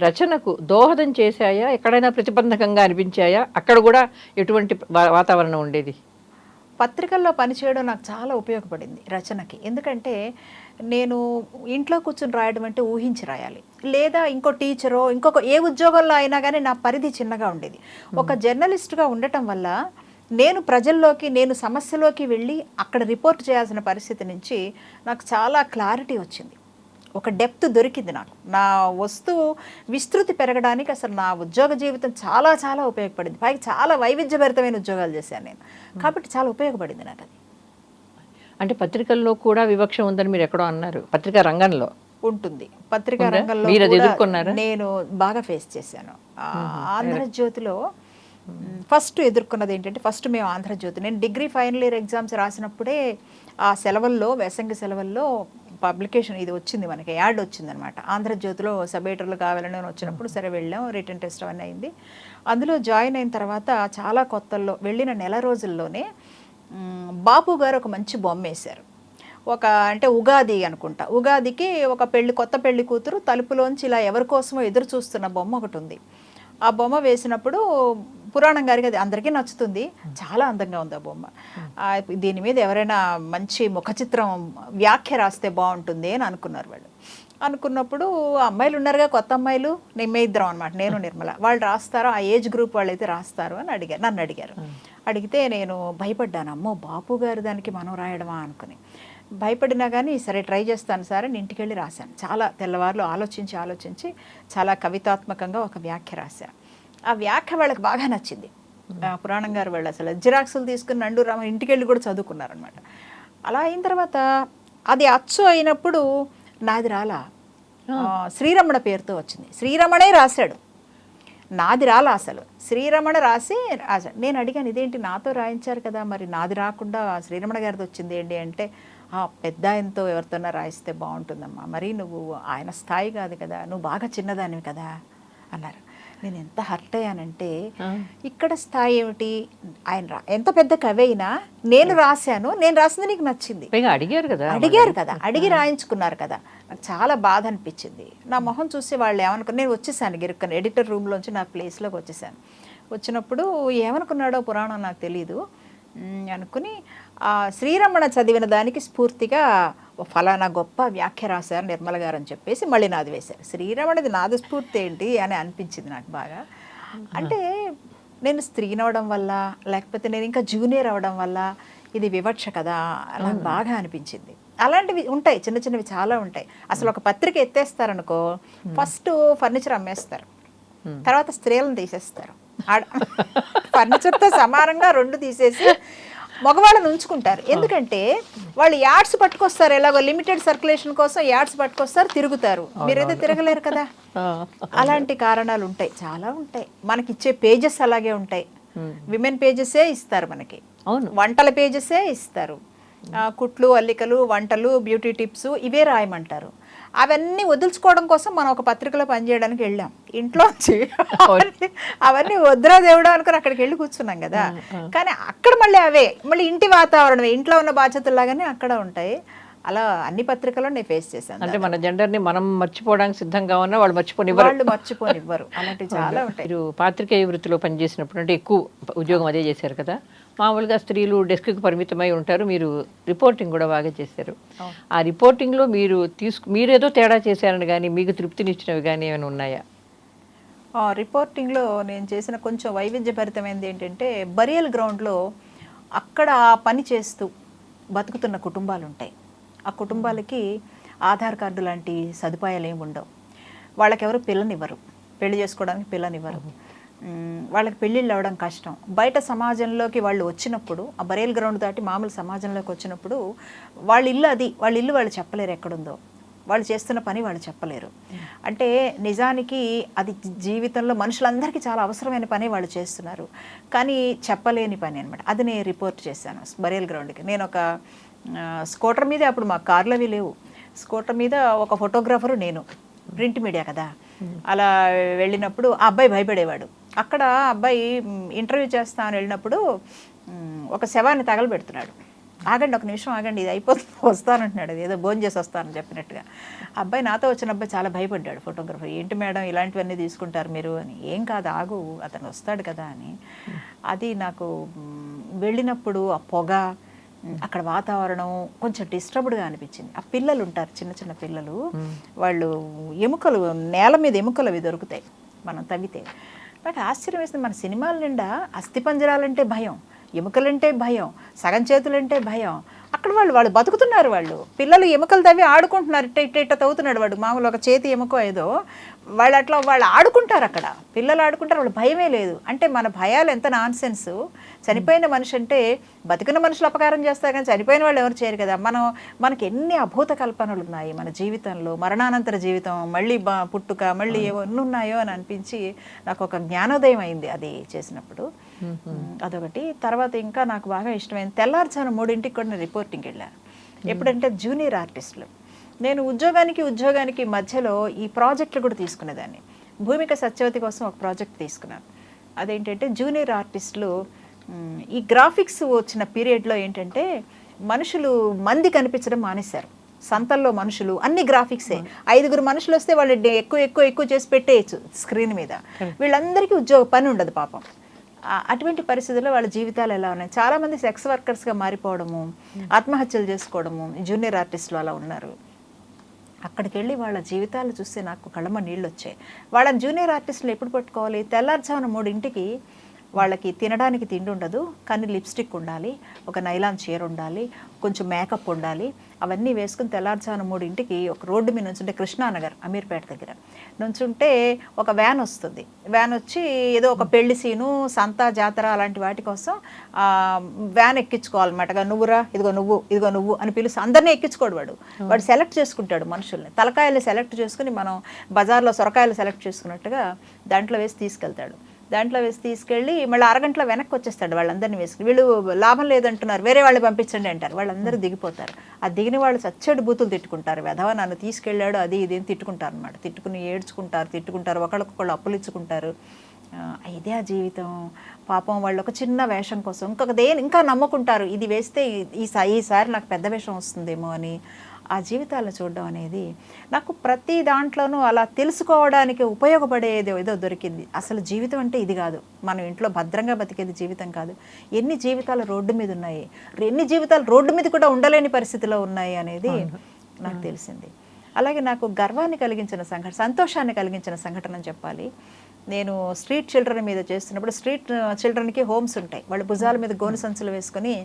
రచనకు దోహదం చేశాయా? ఎక్కడైనా ప్రతిబంధకంగా అనిపించాయా? అక్కడ కూడా ఎటువంటి వాతావరణం ఉండేది? పత్రికల్లో పనిచేయడం నాకు చాలా ఉపయోగపడింది రచనకి. ఎందుకంటే నేను ఇంట్లో కూర్చొని రాయడం అంటే ఊహించి రాయాలి, లేదా ఇంకో టీచరో ఇంకొక ఏ ఉద్యోగంలో అయినా కానీ నా పరిధి చిన్నగా ఉండేది. ఒక జర్నలిస్ట్గా ఉండటం వల్ల నేను ప్రజల్లోకి, నేను సమస్యలోకి వెళ్ళి అక్కడ రిపోర్ట్ చేయాల్సిన పరిస్థితి నుంచి నాకు చాలా క్లారిటీ వచ్చింది, ఒక డెప్త్ దొరికింది నాకు. నా వస్తువు విస్తృతి పెరగడానికి అసలు నా ఉద్యోగ జీవితం చాలా చాలా ఉపయోగపడింది. పైకి చాలా వైవిధ్యభరితమైన ఉద్యోగాలు చేశాను నేను, కాబట్టి చాలా ఉపయోగపడింది నాకు అది. అంటే పత్రికల్లో కూడా వివక్ష ఉందని మీరు ఎక్కడో అన్నారు, పత్రికా రంగంలో ఉంటుంది. పత్రికా రంగంలో నేను బాగా ఫేస్ చేశాను. ఆంధ్రజ్యోతిలో ఫస్ట్ ఎదుర్కొన్నది ఏంటంటే, ఫస్ట్ మేము ఆంధ్రజ్యోతి, నేను డిగ్రీ ఫైనల్ ఇయర్ ఎగ్జామ్స్ రాసినప్పుడే ఆ సెలవుల్లో, వేసంగి సెలవుల్లో పబ్లికేషన్ ఇది వచ్చింది, మనకి యాడ్ వచ్చిందనమాట. ఆంధ్రజ్యోతిలో సబ్ ఎడిటర్లు కావాలని వచ్చినప్పుడు సరే వెళ్ళాం, రిటర్న్ టెస్ట్ అవన్నీ అయింది. అందులో జాయిన్ అయిన తర్వాత చాలా కొత్తల్లో వెళ్ళిన నెల రోజుల్లోనే బాపు గారు ఒక మంచి బొమ్మ వేశారు. అంటే ఉగాది అనుకుంటా, ఉగాదికి ఒక కొత్త పెళ్లి కూతురు తలుపులోంచి ఇలా ఎవరి కోసమో ఎదురు చూస్తున్న బొమ్మ ఒకటి ఉంది. ఆ బొమ్మ వేసినప్పుడు పురాణం గారికి అది అందరికీ నచ్చుతుంది, చాలా అందంగా ఉంది ఆ బొమ్మ. దీని మీద ఎవరైనా మంచి ముఖ చిత్రం వ్యాఖ్య రాస్తే బాగుంటుంది అని అనుకున్నారు వాళ్ళు. అనుకున్నప్పుడు అమ్మాయిలు ఉన్నారుగా, కొత్త అమ్మాయిలు, మేము ఇద్దరం అనమాట, నేను నిర్మల, వాళ్ళు రాస్తారో, ఆ ఏజ్ గ్రూప్ వాళ్ళు అయితే రాస్తారు అని నన్ను అడిగారు. అడిగితే నేను భయపడ్డాను, అమ్మో బాపు గారు దానికి మనం రాయడమా అనుకుని. భయపడినా కానీ సరే ట్రై చేస్తాను సార్ అని ఇంటికి వెళ్ళి రాశాను. చాలా తెల్లవారులు ఆలోచించి చాలా కవితాత్మకంగా ఒక వ్యాఖ్య రాశాను. ఆ వ్యాఖ్య వాళ్ళకి బాగా నచ్చింది. పురాణం గారు వాళ్ళు అసలు జిరాక్సులు తీసుకుని నండు రామ ఇంటికి వెళ్ళి కూడా చదువుకున్నారనమాట. అలా అయిన తర్వాత అది అచ్చు అయినప్పుడు నాది రాలా, శ్రీరమణ పేరుతో వచ్చింది. శ్రీరమణే రాశాడు, నాది రాలా అసలు. శ్రీరమణ రాశాడు. నేను అడిగాను, ఇదేంటి నాతో రాయించారు కదా, మరి నాది రాకుండా శ్రీరమణ గారిది వచ్చింది ఏంటి అంటే, పెద్ద ఆయనతో ఎవరితోన్నా రాయిస్తే బాగుంటుందమ్మా, మరి నువ్వు ఆయన స్థాయి కాదు కదా, నువ్వు బాగా చిన్నదానివి కదా అన్నారు. నేను ఎంత హర్ట్ అయ్యానంటే, ఇక్కడ స్థాయి ఏమిటి, ఆయన ఎంత పెద్ద కవి అయినా నేను రాసింది నీకు నచ్చింది, అడిగారు కదా, అడిగి రాయించుకున్నారు కదా. నాకు చాలా బాధ అనిపించింది. నా మొహం చూసి వాళ్ళు ఏమనుకున్నారు, నేను వచ్చేసాను గిరుక్కని ఎడిటర్ రూమ్లోంచి నా ప్లేస్లోకి వచ్చేసాను. వచ్చినప్పుడు ఏమనుకున్నాడో పురాణం నాకు తెలీదు అనుకుని, శ్రీరమణ చదివిన దానికి స్ఫూర్తిగా ఫలానా గొప్ప వ్యాఖ్య రాశారు నిర్మల గారు అని చెప్పేసి మళ్ళీ నాది వేశారు. శ్రీరమణది నాది స్ఫూర్తి ఏంటి అని అనిపించింది నాకు బాగా. అంటే నేను స్త్రీనవడం వల్ల, లేకపోతే నేను ఇంకా జూనియర్ అవడం వల్ల ఇది వివక్ష కదా నాకు బాగా అనిపించింది. అలాంటివి ఉంటాయి, చిన్న చిన్నవి చాలా ఉంటాయి. అసలు ఒక పత్రిక ఎత్తేస్తారనుకో, ఫస్ట్ ఫర్నిచర్ అమ్మేస్తారు, తర్వాత స్త్రీలను తీసేస్తారు. ఫర్నిచర్తో సమానంగా 2 తీసేసి మగవాళ్ళని ఉంచుకుంటారు. ఎందుకంటే వాళ్ళు యాడ్స్ పట్టుకొస్తారు, ఎలాగో లిమిటెడ్ సర్క్యులేషన్ కోసం యాడ్స్ పట్టుకొస్తారు, తిరుగుతారు. మీరైతే తిరగలేరు కదా. అలాంటి కారణాలు ఉంటాయి, చాలా ఉంటాయి. మనకి ఇచ్చే పేజెస్ అలాగే ఉంటాయి. విమెన్ పేజెసే ఇస్తారు మనకి, వంటల పేజెసే ఇస్తారు. కుట్లు, అల్లికలు, వంటలు, బ్యూటీ టిప్స్ ఇవే రాయమంటారు. అవన్నీ వదులుచుకోవడం కోసం మనం ఒక పత్రికలో పనిచేయడానికి వెళ్ళాం. ఇంట్లోంచి అవన్నీ వద్దురా దేవుడా అనుకుని అక్కడికి వెళ్ళి కూర్చున్నాం కదా. కానీ అక్కడ మళ్ళీ ఇంటి వాతావరణం, ఇంట్లో ఉన్న బాధ్యతలాగానే అక్కడ ఉంటాయి. అలా అన్ని పత్రికల్లో నేను ఫేస్ చేశాను. అంటే మన జెండర్ని మనం మర్చిపోవడానికి సిద్ధంగా ఉన్నా వాళ్ళు మర్చిపోనివ్వరు. అలాంటివి చాలా ఉంటాయి. మీరు పాత్రికేయ వృత్తిలో పనిచేసినప్పుడు, అంటే ఎక్కువ ఉద్యోగం అదే చేశారు కదా, మామూలుగా స్త్రీలు డెస్క్కి పరిమితమై ఉంటారు, మీరు రిపోర్టింగ్ కూడా బాగా చేశారు. ఆ రిపోర్టింగ్లో మీరేదో తేడా చేశారని కానీ మీకు తృప్తినిచ్చినవి కానీ ఏమైనా ఉన్నాయా? రిపోర్టింగ్లో నేను చేసిన కొంచెం వైవిధ్యభరితమైనది ఏంటంటే, బరియల్ గ్రౌండ్లో అక్కడ పని చేస్తూ బతుకుతున్న కుటుంబాలు ఉంటాయి. ఆ కుటుంబాలకి ఆధార్ కార్డు లాంటి సదుపాయాలు ఏమి ఉండవు. వాళ్ళకెవరు పిల్లనివ్వరు, పెళ్లి చేసుకోవడానికి పిల్లనివ్వరు. వాళ్ళకి పెళ్ళిళ్ళు అవ్వడం కష్టం. బయట సమాజంలోకి వాళ్ళు వచ్చినప్పుడు, ఆ బరియల్ గ్రౌండ్ దాటి మామూలు సమాజంలోకి వచ్చినప్పుడు వాళ్ళ ఇల్లు వాళ్ళు చెప్పలేరు ఎక్కడుందో, వాళ్ళు చేస్తున్న పని వాళ్ళు చెప్పలేరు. అంటే నిజానికి అది జీవితంలో మనుషులందరికీ చాలా అవసరమైన పని వాళ్ళు చేస్తున్నారు, కానీ చెప్పలేని పని అనమాట. అది నేను రిపోర్ట్ చేశాను బరియల్ గ్రౌండ్కి. నేను ఒక స్కూటర్ మీద, అప్పుడు మా కార్లు అవి లేవు, స్కూటర్ మీద ఒక ఫోటోగ్రాఫరు, నేను ప్రింట్ మీడియా కదా. అలా వెళ్ళినప్పుడు ఆ అబ్బాయి భయపడేవాడు. అక్కడ అబ్బాయి ఇంటర్వ్యూ చేస్తామని వెళ్ళినప్పుడు ఒక శవాన్ని తగలబెడుతున్నాడు. ఆగండి, ఒక నిమిషం ఆగండి, ఇది అయిపోతుంది, వస్తానంటున్నాడు, ఏదో భోజనం చేసి వస్తానని చెప్పినట్టుగా. అబ్బాయి, నాతో వచ్చిన అబ్బాయి చాలా భయపడ్డాడు. ఫోటోగ్రఫర్, ఏంటి మేడం ఇలాంటివన్నీ తీసుకుంటారు మీరు అని. ఏం కాదు, ఆగు, అతను వస్తాడు కదా అని. అది నాకు వెళ్ళినప్పుడు ఆ పొగ, అక్కడ వాతావరణం కొంచెం డిస్టర్బ్డ్గా అనిపించింది. ఆ పిల్లలు ఉంటారు, చిన్న చిన్న పిల్లలు, వాళ్ళు ఎముకలు, నేల మీద ఎముకలు అవి దొరుకుతాయి మనం తవ్వితే. నాకు ఆశ్చర్యం వేసింది, మన సినిమాల నిండా అస్థిపంజరాలంటే భయం, ఎముకలంటే భయం, సగం చేతులంటే భయం. అక్కడ వాళ్ళు బతుకుతున్నారు. పిల్లలు ఎముకలు తవ్వి ఆడుకుంటున్నారు. ఇట్ట తవ్వుతున్నాడు వాడు, మామూలు ఒక చేతి ఎముకో ఏదో, వాళ్ళు ఆడుకుంటారు. అక్కడ పిల్లలు ఆడుకుంటారు, వాళ్ళు భయమే లేదు. అంటే మన భయాలు ఎంత నాన్ సెన్స్. చనిపోయిన మనిషి అంటే, బతికిన మనుషులు అపకారం చేస్తారు కానీ చనిపోయిన వాళ్ళు ఎవరు చేయరు కదా. మనకి ఎన్ని అభూత కల్పనలు ఉన్నాయి మన జీవితంలో, మరణానంతర జీవితం, మళ్ళీ పుట్టుక, మళ్ళీ ఎన్ని ఉన్నాయో అని అనిపించి నాకు ఒక జ్ఞానోదయం అయింది అది చేసినప్పుడు. అదొకటి. తర్వాత ఇంకా నాకు బాగా ఇష్టమైంది, తెల్లారుజాను 3 కూడా నేను రిపోర్టింగ్కి వెళ్ళాను. ఎప్పుడంటే జూనియర్ ఆర్టిస్టులు, నేను ఉద్యోగానికి మధ్యలో ఈ ప్రాజెక్టులు కూడా తీసుకునేదాన్ని. భూమిక సత్యవతి కోసం ఒక ప్రాజెక్ట్ తీసుకున్నాను. అదేంటంటే జూనియర్ ఆర్టిస్టులు ఈ గ్రాఫిక్స్ వచ్చిన పీరియడ్లో ఏంటంటే మనుషులు మంది కనిపించడం మానేశారు. సంతల్లో మనుషులు అన్ని గ్రాఫిక్సే. 5 మనుషులు వస్తే వాళ్ళు ఎక్కువ చేసి పెట్టేయచ్చు స్క్రీన్ మీద. వీళ్ళందరికీ పని ఉండదు పాపం. అటువంటి పరిస్థితుల్లో వాళ్ళ జీవితాలు ఎలా ఉన్నాయి. చాలామంది సెక్స్ వర్కర్స్గా మారిపోవడము, ఆత్మహత్యలు చేసుకోవడము, జూనియర్ ఆర్టిస్టులు అలా ఉన్నారు. అక్కడికి వెళ్ళి వాళ్ళ జీవితాలు చూస్తే నాకు కళ్ళమ్మ నీళ్ళు వచ్చాయి. వాళ్ళ జూనియర్ ఆర్టిస్టులు ఎప్పుడు పట్టుకోవాలి? తెల్లారుజామున 3 వాళ్ళకి తినడానికి తిండి ఉండదు, కానీ లిప్స్టిక్ ఉండాలి, ఒక నైలాన్ చీర ఉండాలి, కొంచెం మేకప్ ఉండాలి. అవన్నీ వేసుకుని తెల్లారుజామున 3 ఒక రోడ్డు మీద నుంచుంటే, కృష్ణానగర్ అమీర్పేట దగ్గర నుంచుంటే ఒక వ్యాన్ వస్తుంది. వ్యాన్ వచ్చి ఏదో ఒక పెళ్లి సీను, సంత, జాతర అలాంటి వాటి కోసం వ్యాన్ ఎక్కించుకోవాలన్నమాట. నువ్వురా, ఇదిగో నువ్వు అని పిలుస్తూ అందరినీ ఎక్కించుకోడు వాడు. వాడు సెలెక్ట్ చేసుకుంటాడు మనుషుల్ని. తలకాయలు సెలెక్ట్ చేసుకుని మనం బజార్లో సొరకాయలు సెలెక్ట్ చేసుకున్నట్టుగా దాంట్లో వేసి తీసుకెళ్తాడు. దాంట్లో వేసి తీసుకెళ్ళి మళ్ళీ అరగంటలో వెనక్కి వచ్చేస్తాడు వాళ్ళందరినీ వేసుకుని. వీళ్ళు లాభం లేదంటున్నారు, వేరే వాళ్ళు పంపించండి అంటారు. వాళ్ళందరూ దిగిపోతారు. ఆ దిగిన వాళ్ళు చచ్చడి బూతులు తిట్టుకుంటారు. వెధవ నన్ను తీసుకెళ్ళాడు అది ఇది అని తిట్టుకుంటారు అనమాట. తిట్టుకుని ఏడ్చుకుంటారు, ఒకళ్ళకొకళ్ళు అప్పులు ఇచ్చుకుంటారు. ఇదే ఆ జీవితం. పాపం వాళ్ళు ఒక చిన్న వేషం కోసం ఇంకా నమ్ముకుంటారు, ఇది వేస్తే ఈసారి నాకు పెద్ద వేషం వస్తుందేమో అని. ఆ జీవితాలను చూడడం అనేది నాకు ప్రతి దాంట్లోనూ అలా తెలుసుకోవడానికి ఉపయోగపడేది ఏదో దొరికింది. అసలు జీవితం అంటే ఇది కాదు, మనం ఇంట్లో భద్రంగా బతికేది జీవితం కాదు. ఎన్ని జీవితాలు రోడ్డు మీద ఉన్నాయి, ఎన్ని జీవితాలు రోడ్డు మీద కూడా ఉండలేని పరిస్థితిలో ఉన్నాయి అనేది నాకు తెలిసింది. అలాగే నాకు గర్వాన్ని కలిగించిన సంఘటన, సంతోషాన్ని కలిగించిన సంఘటన అని చెప్పాలి. నేను స్ట్రీట్ చిల్డ్రన్ మీద చేస్తున్నప్పుడు, స్ట్రీట్ చిల్డ్రన్కి హోమ్స్ ఉంటాయి. వాళ్ళు భుజాల మీద గోను సంచులు వేసుకొని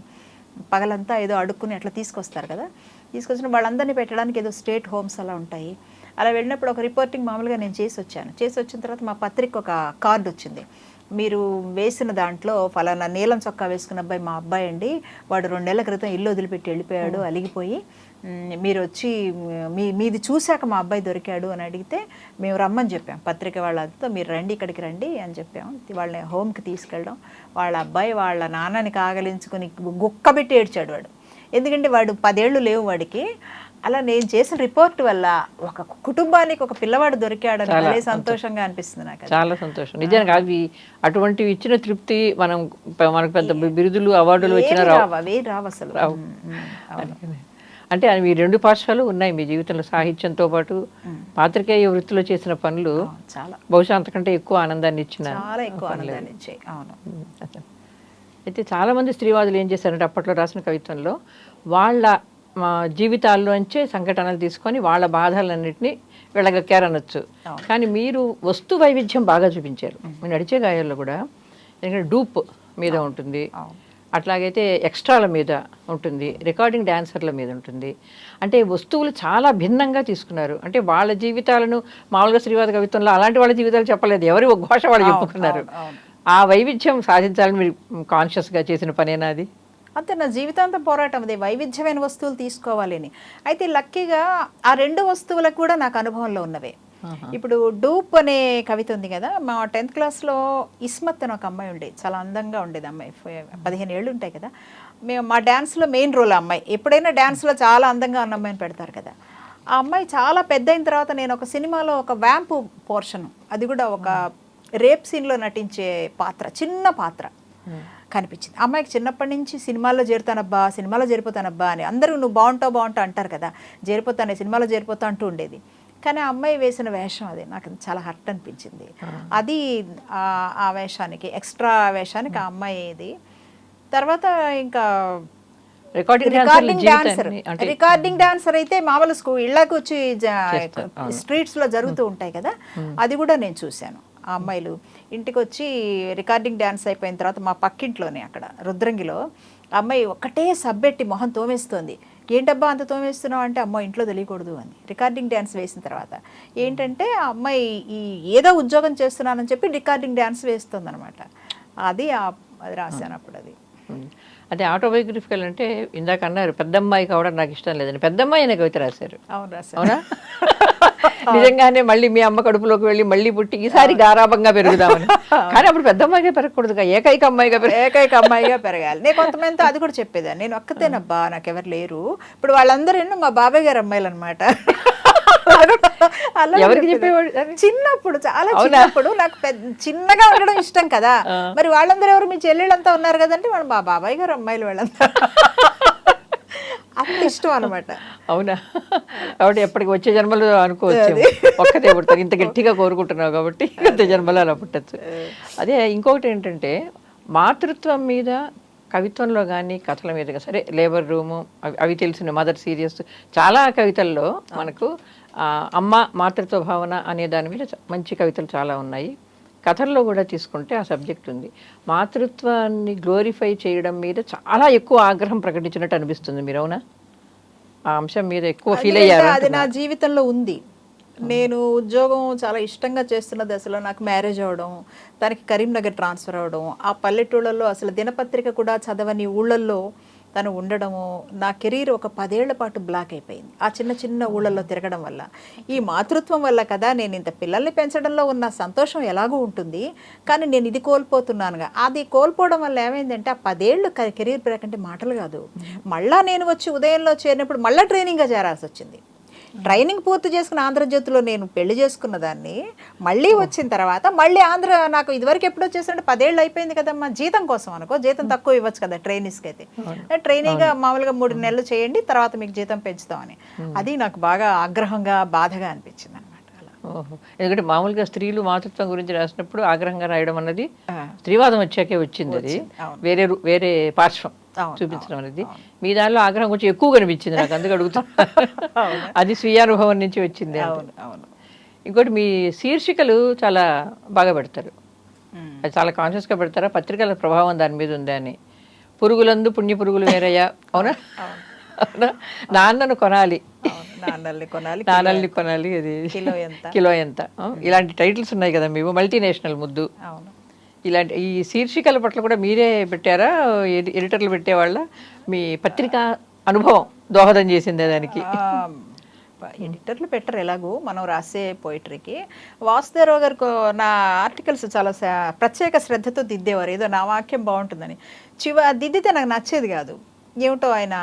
పగలంతా ఏదో అడుక్కుని అట్లా తీసుకొస్తారు కదా. తీసుకొచ్చిన వాళ్ళందరినీ పెట్టడానికి ఏదో స్టేట్ హోమ్స్ అలా ఉంటాయి. అలా వెళ్ళినప్పుడు ఒక రిపోర్టింగ్ మామూలుగా నేను చేసి వచ్చిన తర్వాత మా పత్రిక ఒక కార్డు వచ్చింది. మీరు వేసిన దాంట్లో ఫలానా నీలం చొక్కా వేసుకున్న అబ్బాయి మా అబ్బాయి అండి, వాడు 2 నెలల క్రితం ఇల్లు వదిలిపెట్టి వెళ్ళిపోయాడు అలిగిపోయి, మీరు వచ్చి మీది చూశాక మా అబ్బాయి దొరికాడు అని అడిగితే మేము రమ్మని చెప్పాం. పత్రిక వాళ్ళతో మీరు రండి, ఇక్కడికి రండి అని చెప్పాం. వాళ్ళని హోమ్కి తీసుకెళ్ళడం, వాళ్ళ అబ్బాయి వాళ్ళ నాన్నని కాగలించుకుని గుక్కబెట్టి ఏడ్చాడు వాడు. ఎందుకంటే వాడు 10 ఏళ్ళు లేవు వాడికి. అలా నేను చేసిన రిపోర్ట్ వల్ల ఒక కుటుంబానికి ఒక పిల్లవాడు దొరికాడని చాలా సంతోషంగా అనిపిస్తుంది నాకు. చాలా సంతోషం నిజంగా. అవి అటువంటివి ఇచ్చిన తృప్తి మనకు పెద్ద బిరుదులు అవార్డులు వచ్చిన రావు అసలు. అంటే అవి 2 పార్శ్వాలు ఉన్నాయి మీ జీవితంలో. సాహిత్యంతో పాటు పాత్రికేయ వృత్తిలో చేసిన పనులు చాలా బహుశా అంతకంటే ఎక్కువ ఆనందాన్ని ఇచ్చిన, చాలా ఎక్కువ ఆనందాన్ని ఇచ్చాయి. అవును. అయితే చాలామంది స్త్రీవాదులు ఏం చేశారంటే అప్పట్లో రాసిన కవిత్వంలో వాళ్ళ జీవితాల్లోంచే సంఘటనలు తీసుకొని వాళ్ళ బాధలన్నింటినీ వెళ్ళగక్కారనొచ్చు. కానీ మీరు వస్తు వైవిధ్యం బాగా చూపించారు. మీరు నడిచే గాయాల్లో కూడా. ఎందుకంటే డూప్ మీద ఉంటుంది, అట్లాగైతే ఎక్స్ట్రాల మీద ఉంటుంది, రికార్డింగ్ డాన్సర్ల మీద ఉంటుంది. అంటే వస్తువులు చాలా భిన్నంగా తీసుకున్నారు. అంటే వాళ్ళ జీవితాలను మామూలుగా స్త్రీవాద కవిత్వంలో అలాంటి వాళ్ళ జీవితాలు చెప్పలేదు, ఎవరి ఒక భాష వాళ్ళు చెప్పుకున్నారు. ఆ వైవిధ్యం సాధించాలని మీరు కాన్షియస్గా చేసిన పనేనా అది? అంతే, నా జీవితాంతం పోరాటం అదే, వైవిధ్యమైన వస్తువులు తీసుకోవాలి అని. అయితే లక్కీగా ఆ 2 వస్తువులకు కూడా నాకు అనుభవంలో ఉన్నవే. ఇప్పుడు డూప్ అనే కవిత ఉంది కదా, మా 10th క్లాస్లో ఇస్మత్ అని ఒక అమ్మాయి ఉండేది, చాలా అందంగా ఉండేది అమ్మాయి. 15 ఏళ్ళు ఉంటాయి కదా. మేము మా డ్యాన్స్లో మెయిన్ రోల్ అమ్మాయి. ఎప్పుడైనా డ్యాన్స్లో చాలా అందంగా ఉన్న అమ్మాయిని పెడతారు కదా. ఆ అమ్మాయి చాలా పెద్ద అయిన తర్వాత నేను ఒక సినిమాలో ఒక వ్యాంపు పోర్షన్, అది కూడా ఒక రేప్ సీన్లో నటించే పాత్ర, చిన్న పాత్ర కనిపించింది. అమ్మాయికి చిన్నప్పటి నుంచి సినిమాల్లో చేరిపోతానబ్బా అని అందరూ నువ్వు బాగుంటావు అంటారు కదా, సినిమాలో చేరిపోతా అంటూ ఉండేది. కానీ ఆ అమ్మాయి వేసిన వేషం అది నాకు చాలా హర్ట్ అనిపించింది. అది ఆ వేషానికి, ఎక్స్ట్రా వేషానికి ఆ అమ్మాయి ఇది. తర్వాత ఇంకా రికార్డింగ్ డాన్సర్ అయితే మామూలు ఇళ్ళకి వచ్చి స్ట్రీట్స్లో జరుగుతూ ఉంటాయి కదా, అది కూడా నేను చూశాను. ఆ అమ్మాయిలు ఇంటికి వచ్చి రికార్డింగ్ డ్యాన్స్ అయిపోయిన తర్వాత మా పక్కింట్లోనే అక్కడ రుద్రంగిలో అమ్మాయి ఒక్కటే సబ్బెట్టి మొహం తోమేస్తోంది. ఏంటబ్బా అంత తోమేస్తున్నావు అంటే, అమ్మ ఇంట్లో తెలియకూడదు అని. రికార్డింగ్ డ్యాన్స్ వేసిన తర్వాత ఏంటంటే ఆ అమ్మాయి ఏదో ఉద్యోగం చేస్తున్నానని చెప్పి రికార్డింగ్ డ్యాన్స్ వేస్తుంది అనమాట. అది రాశాను అప్పుడు. అది అంటే ఆటోబయోగ్రఫికల్ అంటే ఇందాక అన్నారు పెద్దమ్మాయి కావడం నాకు ఇష్టం లేదని, పెద్దమ్మాయి అనే కవిత రాశారు. అవునా? నిజంగానే మళ్ళీ మీ అమ్మ కడుపులోకి వెళ్ళి మళ్ళీ పుట్టి ఈసారి గారాభంగా పెరుగుదామని. కానీ అప్పుడు పెద్దమ్మాయిగా పెరగకూడదుగా, ఏకైక అమ్మాయిగా పెరగాలి. నేను కొంతమందితో అది కూడా చెప్పేదాన్ని, నేను ఒక్కతేనబ్బా, నాకెవరు లేరు. ఇప్పుడు వాళ్ళందరూ మా బాబాయ్ గారు అమ్మాయిలు అనమాట. ఎవరికి చెప్పేవాడు? చిన్నప్పుడు, చాలా చిన్నప్పుడు నాకు చిన్నగా ఉండడం ఇష్టం కదా. మరి వాళ్ళందరూ ఎవరు, మీ చెల్లెళ్ళంతా ఉన్నారు కదంటే వాళ్ళు మా బాబాయ్ గారు అమ్మాయిలు వాళ్ళంతా. అంత ఇష్టం అనమాట. అవునా? కాబట్టి ఎప్పటికి వచ్చే జన్మలో అనుకోవచ్చు, ఒక్కతే పుడతారు, ఇంత గట్టిగా కోరుకుంటున్నావు కాబట్టి వచ్చే జన్మలో అలా పుట్టచ్చు. అదే ఇంకొకటి ఏంటంటే మాతృత్వం మీద కవిత్వంలో కానీ కథల మీద సరే, లేబర్ రూము అవి తెలిసిన మదర్ సీరియస్ చాలా కవితల్లో మనకు అమ్మ మాతృత్వ భావన అనే దాని మీద మంచి కవితలు చాలా ఉన్నాయి. కథల్లో కూడా తీసుకుంటే ఆ సబ్జెక్ట్ ఉంది. మాతృత్వాన్ని గ్లోరిఫై చేయడం మీద చాలా ఎక్కువ ఆగ్రహం ప్రకటించినట్టు అనిపిస్తుంది. మీరు అవునా? ఆ అంశం మీద ఎక్కువ ఫీల్ అయ్యారు? అది నా జీవితంలో ఉంది. నేను ఉద్యోగం చాలా ఇష్టంగా చేస్తున్న దశలో నాకు మ్యారేజ్ అవ్వడం, తనకి కరీంనగర్ ట్రాన్స్ఫర్ అవ్వడం, ఆ పల్లెటూళ్ళల్లో అసలు దినపత్రిక కూడా చదవని ఊళ్ళల్లో తను ఉండడము, నా కెరీర్ ఒక 10 ఏళ్ల పాటు బ్లాక్ అయిపోయింది ఆ చిన్న చిన్న ఊళ్ళల్లో తిరగడం వల్ల. ఈ మాతృత్వం వల్ల కదా నేను ఇంత పిల్లల్ని పెంచడంలో ఉన్న సంతోషం ఎలాగూ ఉంటుంది, కానీ నేను ఇది కోల్పోతున్నానుగా. అది కోల్పోవడం వల్ల ఏమైందంటే ఆ 10 ఏళ్ళు కెరీర్ బ్రేక్ అంటే మాటలు కాదు. మళ్ళా నేను వచ్చి ఉదయంలో చేరినప్పుడు మళ్ళీ ట్రైనింగ్గా చేరాల్సి వచ్చింది. ట్రైనింగ్ పూర్తి చేసుకున్న ఆంధ్రజ్యోతిలో నేను పెళ్లి చేసుకున్న దాన్ని మళ్ళీ వచ్చిన తర్వాత మళ్ళీ ఆంధ్ర నాకు ఇదివరకు ఎప్పుడో చేస్తుంటే 10 ఏళ్ళు అయిపోయింది కదమ్మా, జీతం కోసం అనుకో, జీతం తక్కువ ఇవ్వచ్చు కదా ట్రైనీస్కి అయితే. ట్రైనీగా మామూలుగా 3 నెలలు చేయండి, తర్వాత మీకు జీతం పెంచుతామని. అది నాకు బాగా ఆగ్రహంగా బాధగా అనిపించింది అనమాట. ఓహో, ఎందుకంటే మామూలుగా స్త్రీలు మాతృత్వం గురించి రాసినప్పుడు ఆగ్రహంగా రాయడం అన్నది స్త్రీవాదం వచ్చాకే వచ్చింది. అది వేరే పార్శ్వం చూపించడం అనేది. మీ దానిలో ఆగ్రహం కొంచెం ఎక్కువ కనిపించింది నాకు, అందుకు అడుగుతున్నా. అది స్వీయానుభవం నుంచి వచ్చింది. ఇంకోటి మీ శీర్షికలు చాలా బాగా పెడతారు, అది చాలా కాన్షియస్గా పెడతారా? పత్రికల ప్రభావం దాని మీద ఉందా అని. పురుగులందు పుణ్య పురుగులు వేరయ్యా, అవునా? అవునా? నాన్నను కొనాలి, నాన్నల్ని కొనాలి, అది కిలో ఎంత, ఇలాంటి టైటిల్స్ ఉన్నాయి కదా మేము. మల్టీనేషనల్ ముద్దు, ఇలాంటి ఈ శీర్షికల పట్ల కూడా మీరే పెట్టారా? ఎడిటర్లు పెట్టేవాళ్ళ? మీ పత్రికా అనుభవం దోహదం చేసిందే దానికి? ఎడిటర్లు పెట్టరు, ఎలాగూ మనం రాసే పోయిటరీకి. వాసుదేవరావు గారికి నా ఆర్టికల్స్ చాలా ప్రత్యేక శ్రద్ధతో దిద్దేవారు, ఏదో నా వాక్యం బాగుంటుందని. దిద్దితే నాకు నచ్చేది కాదు. ఏమిటో ఆయన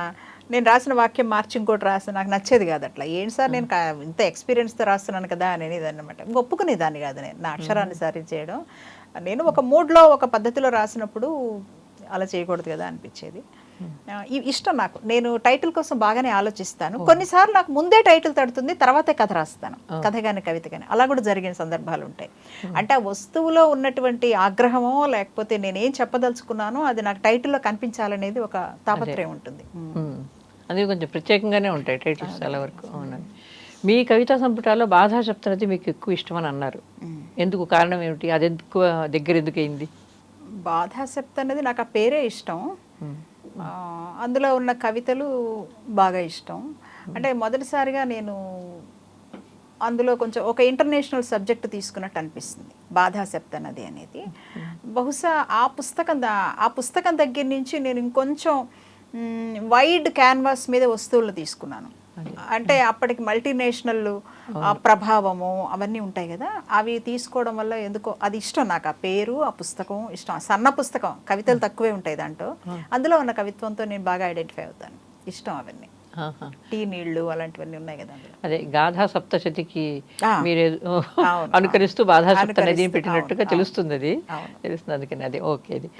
నేను రాసిన వాక్యం మార్చి ఇంకోటి రాసిన నాకు నచ్చేది కాదు. అట్లా ఏంటి సార్, నేను ఇంత ఎక్స్పీరియన్స్తో రాస్తున్నాను కదా అనేది అనమాట. ఒప్పుకునేదాన్ని కాదు నేను నా అక్షరాన్ని సరి చేయడం. నేను ఒక మూడ్లో ఒక పద్ధతిలో రాసినప్పుడు అలా చేయకూడదు కదా అనిపించేది. ఇష్టం నాకు. నేను టైటిల్ కోసం బాగానే ఆలోచిస్తాను. కొన్నిసార్లు నాకు ముందే టైటిల్ తడుతుంది, తర్వాతే కథ రాస్తాను, కథ కానీ కవిత కానీ. అలా కూడా జరిగిన సందర్భాలు ఉంటాయి. అంటే ఆ వస్తువులో ఉన్నటువంటి ఆగ్రహమో లేకపోతే నేనేం చెప్పదలుచుకున్నానో అది నాకు టైటిల్లో కనిపించాలనేది ఒక తాపత్రయం ఉంటుంది. అది కొంచెం ప్రత్యేకంగానే ఉంటాయి టైటిల్స్ చాలా వరకు. అవునండి. మీ కవితా సంపుటాల్లో బాధా చెప్తున్నది మీకు ఎక్కువ ఇష్టమని అన్నారు, ఎందుకు? కారణం ఏమిటి? అది ఎక్కువ దగ్గర ఎందుకు అయింది? బాధాసప్త అనేది నాకు ఆ పేరే ఇష్టం. అందులో ఉన్న కవితలు బాగా ఇష్టం. అంటే మొదటిసారిగా నేను అందులో కొంచెం ఒక ఇంటర్నేషనల్ సబ్జెక్ట్ తీసుకున్నట్టు అనిపిస్తుంది బాధాసప్త నది అనేది. బహుశా ఆ పుస్తకం దగ్గర నుంచి నేను ఇంకొంచెం వైడ్ క్యాన్వాస్ మీద వస్తువులు తీసుకున్నాను. అంటే అప్పటికి మల్టీనేషనల్ ప్రభావము అవన్నీ ఉంటాయి కదా, అవి తీసుకోవడం వల్ల ఎందుకో అది ఇష్టం నాకు. ఆ పేరు, ఆ పుస్తకం ఇష్టం. సన్న పుస్తకం, కవితలు తక్కువే ఉంటాయి దాంట్లో. అందులో ఉన్న కవిత్వంతో నేను బాగా ఐడెంటిఫై అవుతాను. ఇష్టం అవన్నీ. టీ నీళ్లు అలాంటివన్నీ ఉన్నాయి కదా. అదే గాథా సప్తశతికి మీరు అనుకరిస్తూ బాధా సప్త నదిని పెట్టినట్టుగా తెలుస్తుంది. అది తెలుస్తుంది, అందుకని అది ఓకే. అది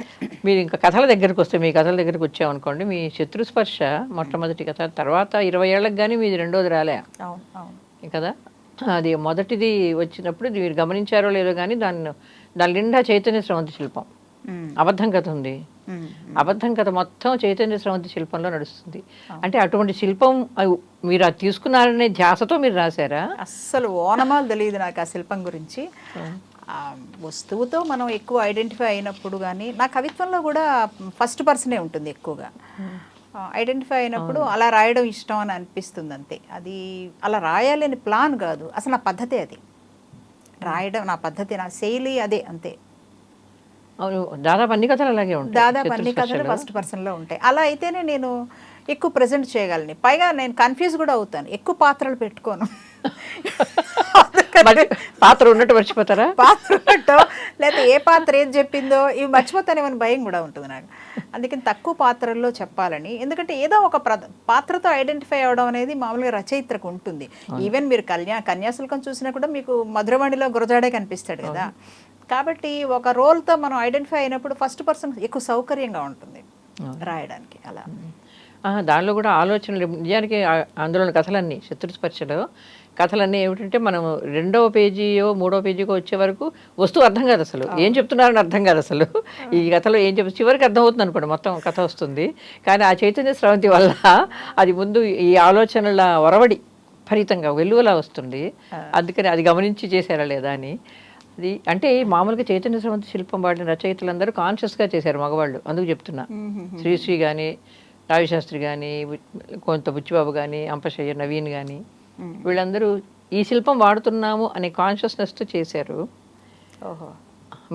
మీరు ఇంకా కథల దగ్గరకు వస్తే, మీ కథల దగ్గరకు వచ్చామనుకోండి, మీ శత్రుస్పర్శ మొట్టమొదటి కథ, తర్వాత 20 ఏళ్ళకి కానీ మీది రెండోది రాలే కదా. అది మొదటిది వచ్చినప్పుడు మీరు గమనించారో లేదో కానీ దాని నిండా చైతన్య స్రవంతి శిల్పం, అబద్ధం కథ ఉంది. అబద్ధం కథ మొత్తం చైతన్య స్రవంతి శిల్పంలో నడుస్తుంది. అంటే అటువంటి శిల్పం మీరు అది తీసుకున్నారనే ధ్యాసతో మీరు రాశారా? అస్సలు ఓనమాలు తెలియదు నాకు ఆ శిల్పం గురించి. వస్తువుతో మనం ఎక్కువ ఐడెంటిఫై అయినప్పుడు కానీ, నా కవిత్వంలో కూడా ఫస్ట్ పర్సనే ఉంటుంది ఎక్కువగా. ఐడెంటిఫై అయినప్పుడు అలా రాయడం ఇష్టం అని అనిపిస్తుంది అంతే. అది అలా రాయాలని ప్లాన్ కాదు, అసలు నా పద్ధతే అది. రాయడం నా పద్ధతి, నా శైలి అదే, అంతే. అవును, దాదాపు అన్ని కథలు అలాగే ఉంటాయి. దాదాపు అన్ని కథలు ఫస్ట్ పర్సన్లో ఉంటాయి. అలా అయితేనే నేను ఎక్కువ ప్రజెంట్ చేయగలను. పైగా నేను కన్ఫ్యూజ్ కూడా అవుతాను, ఎక్కువ పాత్రలు పెట్టుకోను. పాత్ర ఉన్నట్టు మర్చిపోతారా? పాత్ర ఉన్నట్టు, లేకపోతే ఏ పాత్ర ఏది చెప్పిందో ఇవి మర్చిపోతానేమని భయం కూడా ఉంటుంది నాకు. అందుకని తక్కువ పాత్రల్లో చెప్పాలని. ఎందుకంటే ఏదో ఒక పాత్రతో ఐడెంటిఫై అవ్వడం అనేది మామూలుగా రచయిత్రకు ఉంటుంది. ఈవెన్ మీరు కన్యాశుల్కం చూసినా కూడా మీకు మధురవాణిలో గురజాడే కనిపిస్తాడు కదా. కాబట్టి ఒక రోల్తో మనం ఐడెంటిఫై అయినప్పుడు ఫస్ట్ పర్సన్ ఎక్కువ సౌకర్యంగా ఉంటుంది రాయడానికి. అలా దానిలో కూడా ఆలోచనలు నిజానికి అందులోని కథలన్నీ శత్రుస్పర్శలో కథలన్నీ ఏమిటంటే మనం 2వ పేజీయో 3వ పేజీకో వచ్చే వరకు వస్తువు అర్థం కాదు అసలు, ఏం చెప్తున్నారని అర్థం కాదు అసలు. ఈ కథలో ఏం చెప్తే చివరికి అర్థం అవుతుంది అనుకోండి, మొత్తం కథ వస్తుంది. కానీ ఆ చైతన్య స్రవంతి వల్ల అది ముందు ఈ ఆలోచనల ఒరవడి ఫలితంగా వెలువలా వస్తుంది. అందుకని అది గమనించి చేశారా లేదా అని. అది అంటే మామూలుగా చైతన్య స్రవంతి శిల్పం వాడిన రచయితలందరూ కాన్షియస్గా చేశారు మగవాళ్ళు, అందుకు చెప్తున్నా. శ్రీశ్రీ కానీ, రావిశాస్త్రి కానీ, కొంత బుచ్చిబాబు కానీ, అంపశయ్య, నవీన్ కానీ, వీళ్ళందరూ ఈ శిల్పం వాడుతున్నాము అనే కాన్షియస్నెస్తో చేశారు. ఓహో,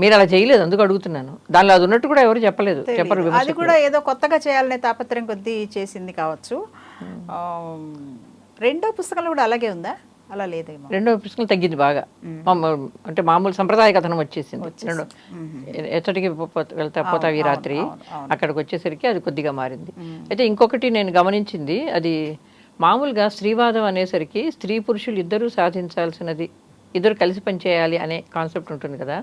మీరు అలా చేయలేదు, అందుకు అడుగుతున్నాను. దానిలో అది ఉన్నట్టు కూడా ఎవరు చెప్పలేదు, చెప్పరు. అది కూడా ఏదో కొత్తగా చేయాలనే తాపత్రయం కొద్దీ చేసింది కావచ్చు. రెండో పుస్తకంలో కూడా అలాగే ఉందా? అలా లేదేమో. 2వ పుస్తకం తగ్గింది బాగా, అంటే మామూలు సంప్రదాయ కథనం వచ్చేసింది. ఎచ్చటికి పోతావి రాత్రి, అక్కడికి వచ్చేసరికి అది కొద్దిగా మారింది. అయితే ఇంకొకటి నేను గమనించింది, అది మామూలుగా స్త్రీవాదం అనేసరికి స్త్రీ పురుషులు ఇద్దరూ సాధించాల్సినది, ఇద్దరు కలిసి పనిచేయాలి అనే కాన్సెప్ట్ ఉంటుంది కదా.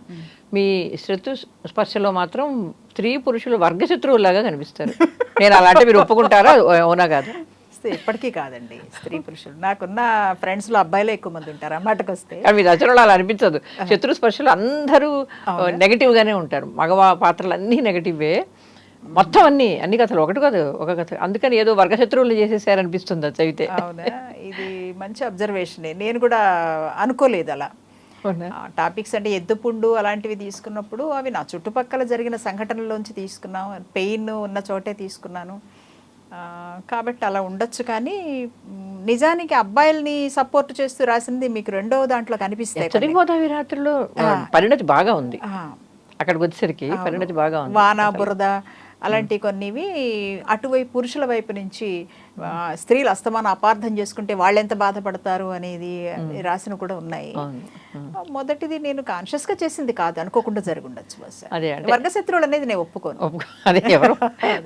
మీ శత్రు స్పర్శలో మాత్రం స్త్రీ పురుషులు వర్గశత్రువులాగా కనిపిస్తారు. నేను అలాంటి మీరు ఒప్పుకుంటారా? అవునా కాదు? ఎప్పటికీ కాదండి, స్త్రీ పురుషులు. నాకున్న ఫ్రెండ్స్లో అబ్బాయిలే ఎక్కువ మంది ఉంటారు అన్నమాటకు వస్తే. మీ రచనలో అలా అనిపించదు. శత్రు స్పర్శలు అందరూ నెగటివ్ గానే ఉంటారు, మగవా పాత్రలు అన్నీ నెగటివే, మొత్తం అన్ని కథలు ఒకటి కాదు ఒక కథ. అందుకని ఏదో వర్గశత్రువులు చేసేసారనిపిస్తుంది అది చదివితే. అవునా, ఇది మంచి అబ్జర్వేషనే. నేను కూడా అనుకోలేదు అలా. టాపిక్స్ అంటే ఎద్దుపుండు అలాంటివి తీసుకున్నప్పుడు అవి నా చుట్టుపక్కల జరిగిన సంఘటనలోంచి తీసుకున్నాను, పెయిన్ ఉన్న చోటే తీసుకున్నాను కాబట్టి అలా ఉండొచ్చు. కానీ నిజానికి అబ్బాయిల్ని సపోర్ట్ చేస్తూ రాసింది మీకు రెండవ దాంట్లో కనిపిస్తాయి. గోదావరి రాత్రిలో పరిణతి బాగా ఉంది, అక్కడికి వచ్చేసరికి పరిణతి బాగా ఉంది. వాన బురద అలాంటి కొన్నివి అటువైపు పురుషుల వైపు నుంచి స్త్రీలు అస్తమానం అపార్థం చేసుకుంటే వాళ్ళు ఎంత బాధపడతారు అనేది రాసిన కూడా ఉన్నాయి. మొదటిది నేను కాన్షియస్ గా చేసింది కాదు, అనుకోకుండా జరిగి ఉండొచ్చు. బస్ వర్గశత్రువులు అనేది నేను ఒప్పుకోను. అదే ఎవరు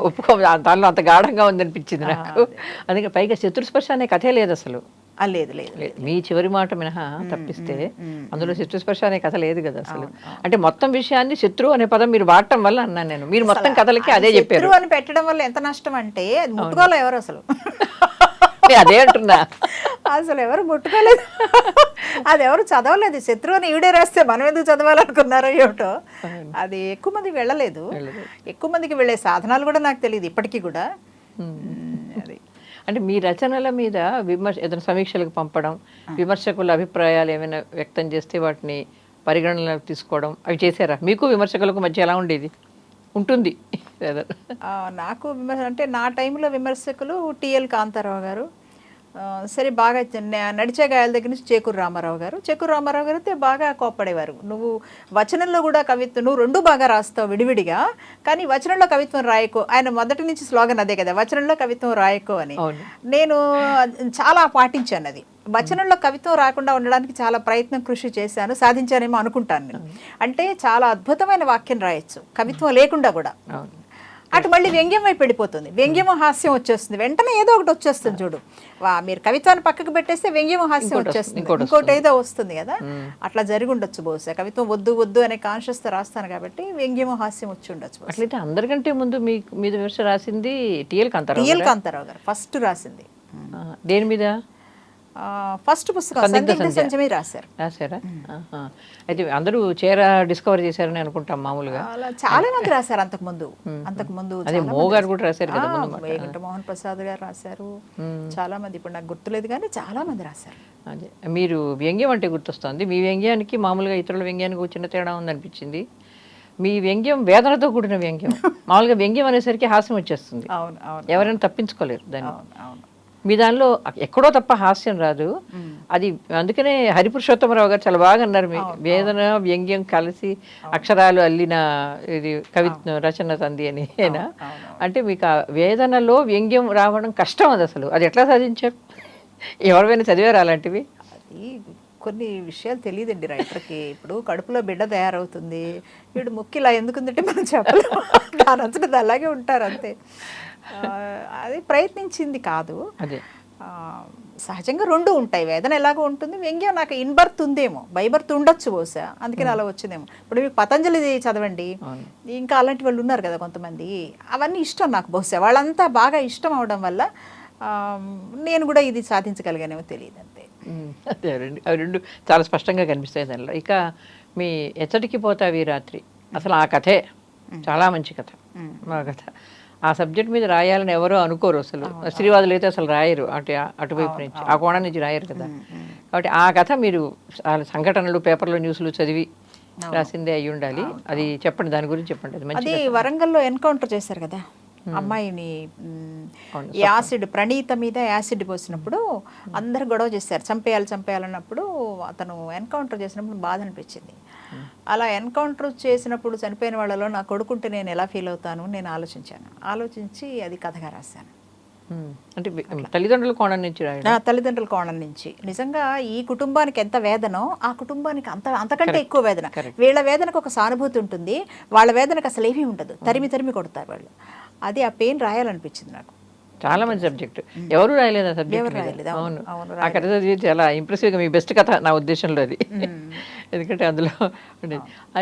ఒప్పుకో, దానిలో అంత గాఢంగా ఉందనిపించింది నాకు. అందుకే పైగా శత్రుస్పర్శ అనే కథే లేదు అసలు. లేదు లేదు, మీ చివరి మాట మినహా తప్పిస్తే అందులో శత్రుస్పర్శ అనే కథ లేదు కదా అసలు. అంటే మొత్తం విషయాన్ని శత్రువు అనే పదం మీరు వాడటం వల్ల అన్నాను నేను. మీరు మొత్తం కథలకి అదే చెప్పారు. శత్రువు అని పెట్టడం వల్ల ఎంత నష్టం అంటే ముట్టుకోలే ఎవరు అసలు. అదే అంటున్నా, అసలు ఎవరు ముట్టుకోలేదు, అది ఎవరు చదవలేదు. శత్రువు అని ఈవిడే రాస్తే మనం ఎందుకు చదవాలనుకున్నారో ఏమిటో. అది ఎక్కువ మందికి వెళ్ళలేదు, ఎక్కువ మందికి వెళ్ళే సాధనాలు కూడా నాకు తెలియదు ఇప్పటికీ కూడా. అది అంటే మీ రచనల మీద ఏదైనా సమీక్షలకు పంపడం, విమర్శకుల అభిప్రాయాలు ఏమైనా వ్యక్తం చేస్తే వాటిని పరిగణనలోకి తీసుకోవడం, అవి చేశారా? మీకు విమర్శకులకు మధ్య ఎలా ఉండేది ఉంటుంది? నాకు విమర్శ అంటే నా టైంలో విమర్శకులు టిఎల్ కాంతారావు గారు, సరే బాగా నడిచే గాయాల దగ్గర నుంచి చేకూరు రామారావు గారు. చేకూరు రామారావు గారు అయితే బాగా కోప్పడేవారు. నువ్వు వచనంలో కూడా కవిత్వం, నువ్వు రెండు బాగా రాస్తావు విడివిడిగా, కానీ వచనంలో కవిత్వం రాయకో. ఆయన మొదటి నుంచి స్లోగన్ అదే కదా, వచనంలో కవిత్వం రాయకో అని. నేను చాలా పాటించాను అది. వచనంలో కవిత్వం రాకుండా ఉండడానికి చాలా ప్రయత్నం, కృషి చేశాను, సాధించానేమో అనుకుంటాను నేను. అంటే చాలా అద్భుతమైన వాక్యం రాయొచ్చు కవిత్వం లేకుండా కూడా. అటు మళ్ళీ వ్యంగ్యం వైపు వెళ్ళిపోతుంది, వ్యంగ్యము హాస్యం వచ్చేస్తుంది, వెంటనే ఏదో ఒకటి వచ్చేస్తుంది. చూడు, మీరు కవిత్వాన్ని పక్కకు పెట్టేస్తే వ్యంగ్యము హాస్యం వచ్చేస్తుంది, ఇంకోటి ఏదో వస్తుంది కదా. అట్లా జరిగి ఉండొచ్చు బహుశా. కవిత్వం వద్దు వద్దు అనే కాన్షియస్తో రాస్తాను కాబట్టి వ్యంగ్యము హాస్యం వచ్చి ఉండొచ్చు. అట్లయితే అందరికంటే ముందు మీద విమర్శ రాసింది టిఎల్ కాంతారావు గారు ఫస్ట్ రాసింది. దేని మీద? ఫస్ట్ పుస్తకం సందిగ్ధ సంచమి రాశారా? అయితే అందరూ డిస్కవర్ చేశారని అనుకుంటాం మామూలుగా. చాలా మంది రాశారు అంతకుముందు. అదే మో గారు కూడా రాశారు కదా, వేగంట మోహన్ ప్రసాద్ గారు రాశారు, చాలా మంది. ఇప్పుడు నాకు గుర్తులేదు కానీ చాలా మంది రాశారు. అదే మీరు వ్యంగ్యం అంటే గుర్తొస్తుంది. మీ వ్యంగ్యానికి మామూలుగా ఇతరుల వ్యంగ్యానికి చిన్న తేడా ఉందనిపించింది. మీ వ్యంగ్యం వేదనతో కూడిన వ్యంగ్యం. మామూలుగా వ్యంగ్యం అనేసరికి హాస్యం వచ్చేస్తుంది, ఎవరైనా తప్పించుకోలేరు దాన్ని. మీ దానిలో ఎక్కడో తప్ప హాస్యం రాదు. అది అందుకనే హరిపురుషోత్తమరావు గారు చాలా బాగా అన్నారు, మీ వేదన వ్యంగ్యం కలిసి అక్షరాలు అల్లిన ఇది రచన తంది అని. అంటే మీకు ఆ వేదనలో వ్యంగ్యం రావడం కష్టం. అది అసలు అది ఎట్లా సాధించారు? ఎవరైనా చదివారు అలాంటివి? అది కొన్ని విషయాలు తెలియదండి రైటర్కి. ఇప్పుడు కడుపులో బిడ్డ తయారవుతుంది, వీడు ముక్కు ఇలా ఎందుకుందంటే మనం చెప్పలేము, దాని అంతటా అలాగే ఉంటారు అంతే. అది ప్రయత్నించింది కాదు. సహజంగా రెండు ఉంటాయి. వేదన ఎలాగో ఉంటుంది, వ్యంగ్యం నాకు ఇన్బర్త్ ఉందేమో, బైబర్త్ ఉండొచ్చు బహుశా, అందుకని అలా వచ్చిందేమో. ఇప్పుడు మీకు పతంజలి చదవండి, ఇంకా అలాంటి వాళ్ళు ఉన్నారు కదా కొంతమంది, అవన్నీ ఇష్టం నాకు బహుశా. వాళ్ళంతా బాగా ఇష్టం అవడం వల్ల నేను కూడా ఇది సాధించగలిగానేమో తెలియదు అంతే. అదే అవి రెండు చాలా స్పష్టంగా కనిపిస్తాయి దానిలో. ఇక మీ ఎచ్చటికి పోతావి రాత్రి, అసలు ఆ కథే చాలా మంచి కథ. మా కథ ఆ సబ్జెక్ట్ మీద రాయాలని ఎవరో అనుకోరు అసలు. స్త్రీవాదులు అయితే అసలు రాయరు, అటువైపు నుంచి ఆ కోణం నుంచి రాయరు కదా. కాబట్టి ఆ కథ మీరు సంఘటనలు పేపర్లో న్యూస్లు చదివి రాసిందే అయి ఉండాలి. అది చెప్పండి, దాని గురించి చెప్పండి. అది మంచి అది వరంగల్లో ఎన్కౌంటర్ చేశారు కదా అమ్మాయిని, యాసిడ్ ప్రణీత మీద యాసిడ్ పోసినప్పుడు అందరు గొడవ చేశారు, చంపేయాలన్నప్పుడు అతను ఎన్కౌంటర్ చేసినప్పుడు బాధ అనిపించింది. అలా ఎన్కౌంటర్ చేసినప్పుడు చనిపోయిన వాళ్ళలో నా కొడుకుంటే నేను ఎలా ఫీల్ అవుతాను నేను ఆలోచించి అది కథగా రాశాను. అంటే తల్లిదండ్రుల కోణం నుంచి రాయడం. తల్లిదండ్రుల కోణం నుంచి నిజంగా ఈ కుటుంబానికి ఎంత వేదనో ఆ కుటుంబానికి అంతకంటే ఎక్కువ వేదన. వీళ్ళ వేదనకు ఒక సానుభూతి ఉంటుంది, వాళ్ళ వేదనకు అసలు ఏమీ ఉండదు, తరిమి కొడతారు వాళ్ళు. అది ఆ పెయిన్ రాయాలనిపించింది నాకు. చాలా మంచి సబ్జెక్ట్, ఎవరు రాయలేదు ఆ సబ్జెక్ట్. అవును, ఆ కథ చదివి చాలా ఇంప్రెసివ్గా, మీ బెస్ట్ కథ నా ఉద్దేశంలో అది. ఎందుకంటే అందులో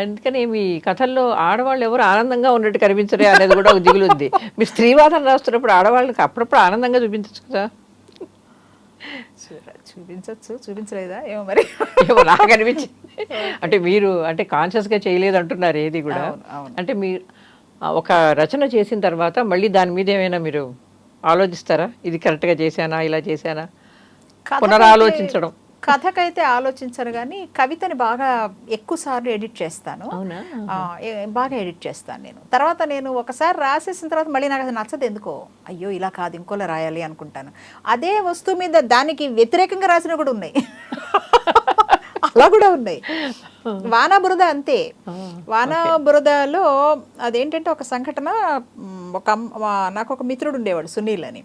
అందుకని మీ కథల్లో ఆడవాళ్ళు ఎవరు ఆనందంగా ఉన్నట్టు కనిపించరే అనేది కూడా ఒక దిగులు ఉంది. మీ స్త్రీవాదం రాస్తున్నప్పుడు ఆడవాళ్ళకి అప్పుడప్పుడు ఆనందంగా చూపించచ్చు కదా. చూపించలేదా ఏమో మరి, ఏమో నాకు అనిపించింది. అంటే మీరు అంటే కాన్షియస్గా చేయలేదు అంటున్నారు ఏది కూడా. అంటే మీరు ఒక రచన చేసిన తర్వాత మళ్ళీ దాని మీద ఏమైనా మీరు ఆలోచిస్తారా, ఇది కరెక్ట్గా చేశానా, ఇలా చేశానా, పునరాలోచించడం? కథకైతే ఆలోచించను, కానీ కవితని బాగా ఎక్కువ సార్లు ఎడిట్ చేస్తాను. బాగా ఎడిట్ చేస్తాను నేను. తర్వాత నేను ఒకసారి రాసేసిన తర్వాత మళ్ళీ నాకు అది నచ్చదు ఎందుకో, అయ్యో ఇలా కాదు ఇంకోలా రాయాలి అనుకుంటాను. అదే వస్తువు మీద దానికి వ్యతిరేకంగా రాసినవి కూడా ఉన్నాయి. అలా కూడా ఉన్నాయి. వానా బురద అంతే. వానా బురదలో అదేంటంటే ఒక సంఘటన, నాకు ఒక మిత్రుడు ఉండేవాడు సునీల్ అని.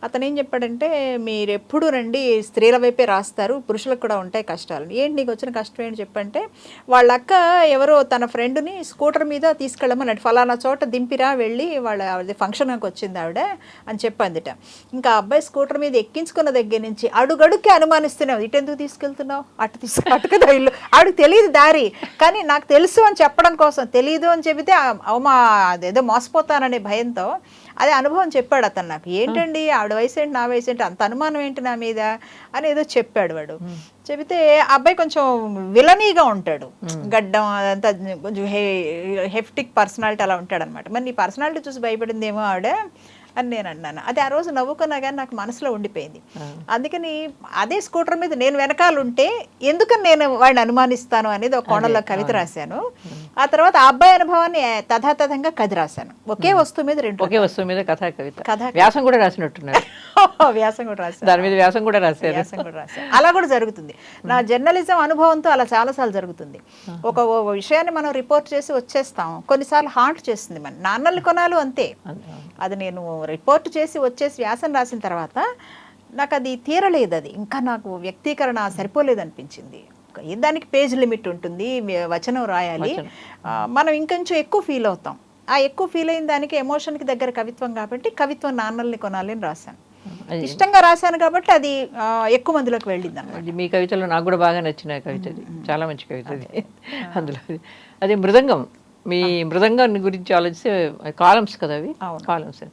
అతను ఏం చెప్పాడంటే, మీరు ఎప్పుడు రండి స్త్రీల వైపే రాస్తారు, పురుషులకు కూడా ఉంటాయి కష్టాలు. ఏంటి నీకు వచ్చిన కష్టం ఏంటి చెప్పంటే, వాళ్ళ అక్క ఎవరో తన ఫ్రెండ్ని స్కూటర్ మీద తీసుకెళ్ళమన్నాడు, ఫలానా చోట దింపిరా వెళ్ళి వాళ్ళ ఫంక్షన్కి వచ్చింది ఆవిడ అని చెప్పిందిట. ఇంకా అబ్బాయి స్కూటర్ మీద ఎక్కించుకున్న దగ్గర నుంచి అడుగడుక్కి అనుమానిస్తున్నావు, ఇటెందుకు తీసుకెళ్తున్నావు, అటుకుదా ఇల్లు. ఆవిడకి తెలియదు దారి, కానీ నాకు తెలుసు అని చెప్పడం కోసం, తెలియదు అని చెబితే అదేదో మోసపోతాననే భయంతో అదే అనుభవం చెప్పాడు అతను నాకు. ఏంటండి ఆవిడ వయసు ఏంటి నా వయసు ఏంటి, అంత అనుమానం ఏంటి నా మీద అని ఏదో చెప్పాడు వాడు. చెబితే అబ్బాయి కొంచెం విలనీగా ఉంటాడు, గడ్డం అదంతా కొంచెం హెఫ్టిక్ పర్సనాలిటీ అలా ఉంటాడు అనమాట. మరి నీ పర్సనాలిటీ చూసి భయపడిందేమో ఆవిడ అని నేను అన్నాను. అది ఆ రోజు నవ్వుకున్నా కానీ నాకు మనసులో ఉండిపోయింది. అందుకని అదే స్కూటర్ మీద నేను వెనకాల ఉంటే ఎందుకని నేను వాడిని అనుమానిస్తాను అనేది ఒక కోణంలో కవిత రాశాను. ఆ తర్వాత ఆ అబ్బాయి అనుభవాన్ని తథాతథంగా కథ రాశాను. ఒకే వస్తువు మీద ఒకే వస్తువు మీద కథ వ్యాసం కూడా రాసినట్టున్నారు. వ్యాసం కూడా రాశాను, దాని మీద వ్యాసం కూడా రాశాను. అలా కూడా జరుగుతుంది. నా జర్నలిజం అనుభవంతో అలా చాలాసార్లు జరుగుతుంది. ఒక విషయాన్ని మనం రిపోర్ట్ చేసి వచ్చేస్తాం, కొన్నిసార్లు హాంట్ చేస్తుంది మన నాన్నలు కొనాలు అంతే. అది నేను రిపోర్ట్ చేసి వచ్చేసి వ్యాసం రాసిన తర్వాత నాకు అది తీరలేదు, అది ఇంకా నాకు వ్యక్తీకరణ సరిపోలేదు అనిపించింది. దానికి పేజ్ లిమిట్ ఉంటుంది, వచనం రాయాలి, మనం ఇంకొంచెం ఎక్కువ ఫీల్ అవుతాం. ఆ ఎక్కువ ఫీల్ అయిన దానికి ఎమోషన్కి దగ్గర కవిత్వం కాబట్టి కవిత్వం నాన్నల్ని కొనాలి అని రాశాను. ఇష్టంగా రాశాను కాబట్టి అది ఎక్కువ మందిలోకి వెళ్ళింది అన్నమాట. మీ కవితలో నాకు కూడా బాగా నచ్చిన కవిత, చాలా మంచి కవిత అందులో. అది మృదంగం, మీ మృదంగాన్ని గురించి ఆలోచిస్తే కాలమ్స్ కదా అవి, కాలమ్స్.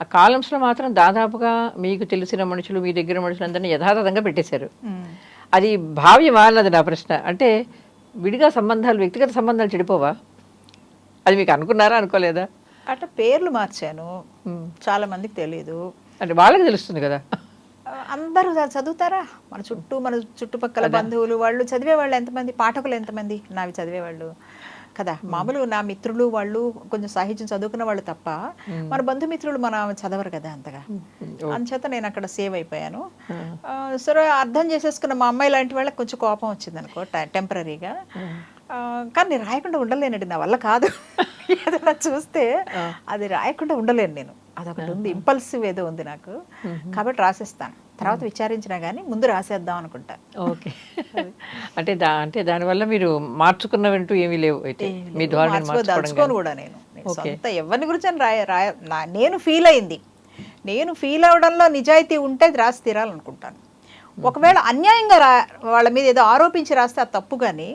ఆ కాలమ్స్లో మాత్రం దాదాపుగా మీకు తెలిసిన మనుషులు, మీ దగ్గర మనుషులందరినీ యథాతథంగా పెట్టేశారు. అది భావ్యమా అన్నది నా ప్రశ్న. అంటే విడిగా సంబంధాలు, వ్యక్తిగత సంబంధాలు చెడిపోవా? అది మీకు అనుకున్నారా, అనుకోలేదా? అట్లా పేర్లు మార్చాను, చాలా మందికి తెలియదు. అంటే వాళ్ళకి తెలుస్తుంది కదా, అందరూ చదువుతారా, మన చుట్టుపక్కల బంధువులు వాళ్ళు చదివేవాళ్ళు ఎంతమంది, పాఠకులు ఎంతమంది నావి చదివేవాళ్ళు కదా. మామూలు నా మిత్రులు వాళ్ళు కొంచెం సాహిత్యం చదువుకున్న వాళ్ళు తప్ప మన బంధుమిత్రులు మన చదవరు కదా అంతగా. అందుచేత నేను అక్కడ సేవ్ అయిపోయాను. సరే అర్థం చేసేసుకున్న మా అమ్మాయి లాంటి వాళ్ళకి కొంచెం కోపం వచ్చింది అనుకో టెంపరీగా. కానీ నేను రాయకుండా ఉండలేనండి, నా వల్ల కాదు. ఏదైనా చూస్తే అది రాయకుండా ఉండలేను నేను, అదొకటి ఉంది, ఇంపల్సివ్ ఏదో ఉంది నాకు. కాబట్టి రాసేస్తాను, తర్వాత విచారించినా కానీ ముందు రాసేద్దాం అనుకుంటా. ఓకే. అంటే దానివల్ల మీరు మార్చుకున్నవంటూ ఏమీ లేవు అయితే మీ ద్వారా? దలుచుకోను కూడా నేను, సొంత ఎవరిని గురించి నేను ఫీల్ అయింది, నేను ఫీల్ అవడంలో నిజాయితీ ఉంటే అది రాసి తీరాలనుకుంటాను. ఒకవేళ అన్యాయంగా వాళ్ళ మీద ఏదో ఆరోపించి రాస్తే అది తప్పు, కానీ